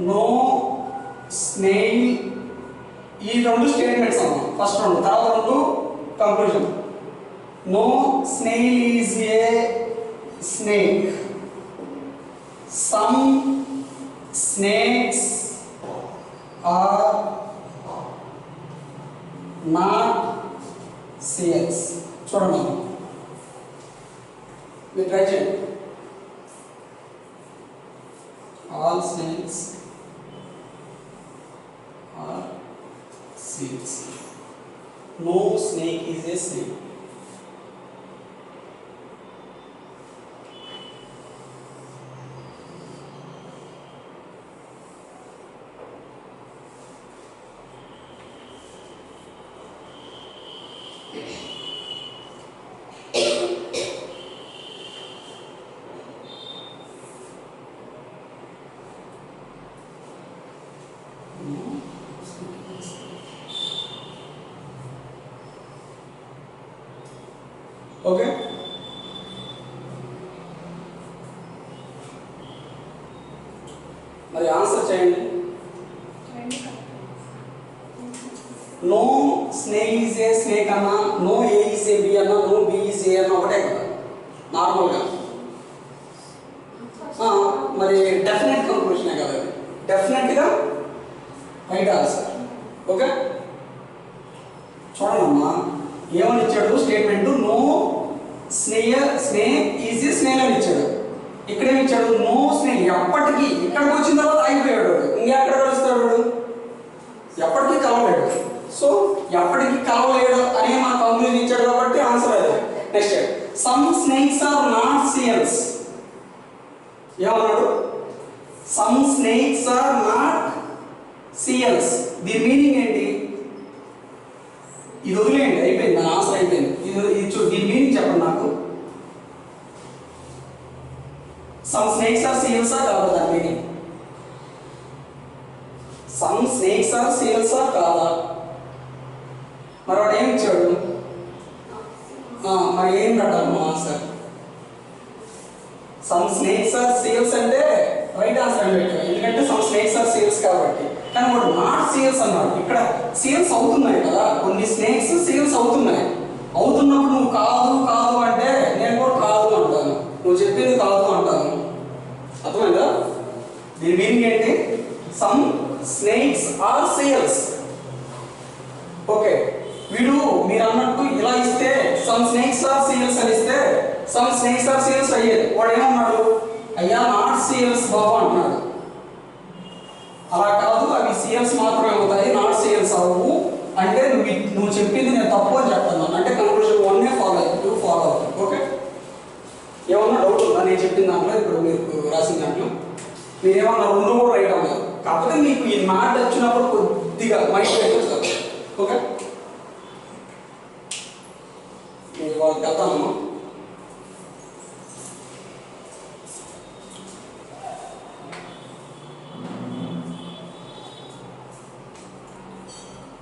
No snail. ఈ రెండు స్టేట్మెంట్స్ అమ్మా, ఫస్ట్ రెండు, తర్వాత రెండు conclusion. No snail is a snake. Some snakes are not seals. చూడండి మీరు ట్రై చేయండి. All snakes are seals. No snake is a snake. Okay, మరి ఆన్సర్ చేయండి. No snake is a snake అన్నా, no A is a B అన్నా, no B is A అన్నా ఒకటే కదా నార్మల్గా. మరి డెఫినెట్ కంక్లూషనే కదా, డెఫినెట్గా రైట్ ఆన్సర్. ఓకే, చూడండి అమ్మా ఏమని ఇచ్చాడు statement. No snake is a snake అని ఇచ్చాడు. ఇక్కడేమి ఇచ్చాడు? No snake. ఎప్పటికీ ఇక్కడికి వచ్చిన తర్వాత ఆగిపోయాడు, ఇంకెక్కడ కలుస్తాడు, ఎప్పటికీ కలవలేడు. సో ఎప్పటికీ కలవలేడు అనే మన కంక్లూజన్ ఇచ్చాడు కాబట్టి ఆన్సర్ అదే. Next, some snakes are not seals. ఏమన్నాడు? Some snakes are not seals. దీని మీనింగ్ ఏంటి? ఇది వదిలేయండి, అయిపోయింది, నా ఆన్సర్ అయిపోయింది. దీని మీనింగ్ చెప్పండి నాకు. సమ్ స్నేక్స్ ఆర్ సీల్స్ ఆ కాదా దాని meaning? Some snakes are seals ఆ కాదా? మరి వాడు ఏమి ఇచ్చాడు? మరి ఏం పెట్టాలి మా answer? Some snakes are seals అంటే రైట్ ఆన్సర్ అని పెట్టాడు, ఎందుకంటే సమ్ స్నేక్స్ ఆర్ సీల్స్ కాబట్టి. కానీ వాడు నాట్ సీల్స్ అన్నాడు. ఇక్కడ సీల్స్ అవుతున్నాయి కదా, కొన్ని స్నేక్స్ సీల్స్ అవుతున్నాయి. అవుతున్నప్పుడు నువ్వు కాదు కాదు అంటే నేను కూడా కాదు అంటాను, నువ్వు చెప్పింది కాదు అంటాను. అర్థమైందా? దీని మీనింగ్ ఏంటి? Some snakes are seals. Okay, వీడు మీరు అన్నట్టు ఇలా ఇస్తే సమ్ స్నేక్స్ ఆర్ సీల్స్ అని ఇస్తే సమ్ స్నేక్స్ ఆర్ సీల్స్ అయ్యేది. వాడు ఏమన్నాడు? అయ్యా నాట్ సీల్స్ బాబు అంటున్నాడు. అలా కాదు, అవి సీల్స్ మాత్రమే అవుతాయి, నాట్ సీల్స్ అవ్వవు అంటే నువ్వు చెప్పింది నేను తప్పు అని చెప్తున్నాను అంటే కంక్లూజన్ 1 ఫాలో నేను చెప్పిన దాంట్లో ఇప్పుడు మీరు రాసిన దాంట్లో మీరేమన్నా రెండు కూడా రైట్ అవ్వలేదు. కాకపోతే మీకు ఈ మాట వచ్చినప్పుడు కొద్దిగా మైండ్ అయితే వస్తుంది. ఓకే, మీరు వాళ్ళకి వెళ్తాను.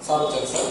సార్ వచ్చారు సార్.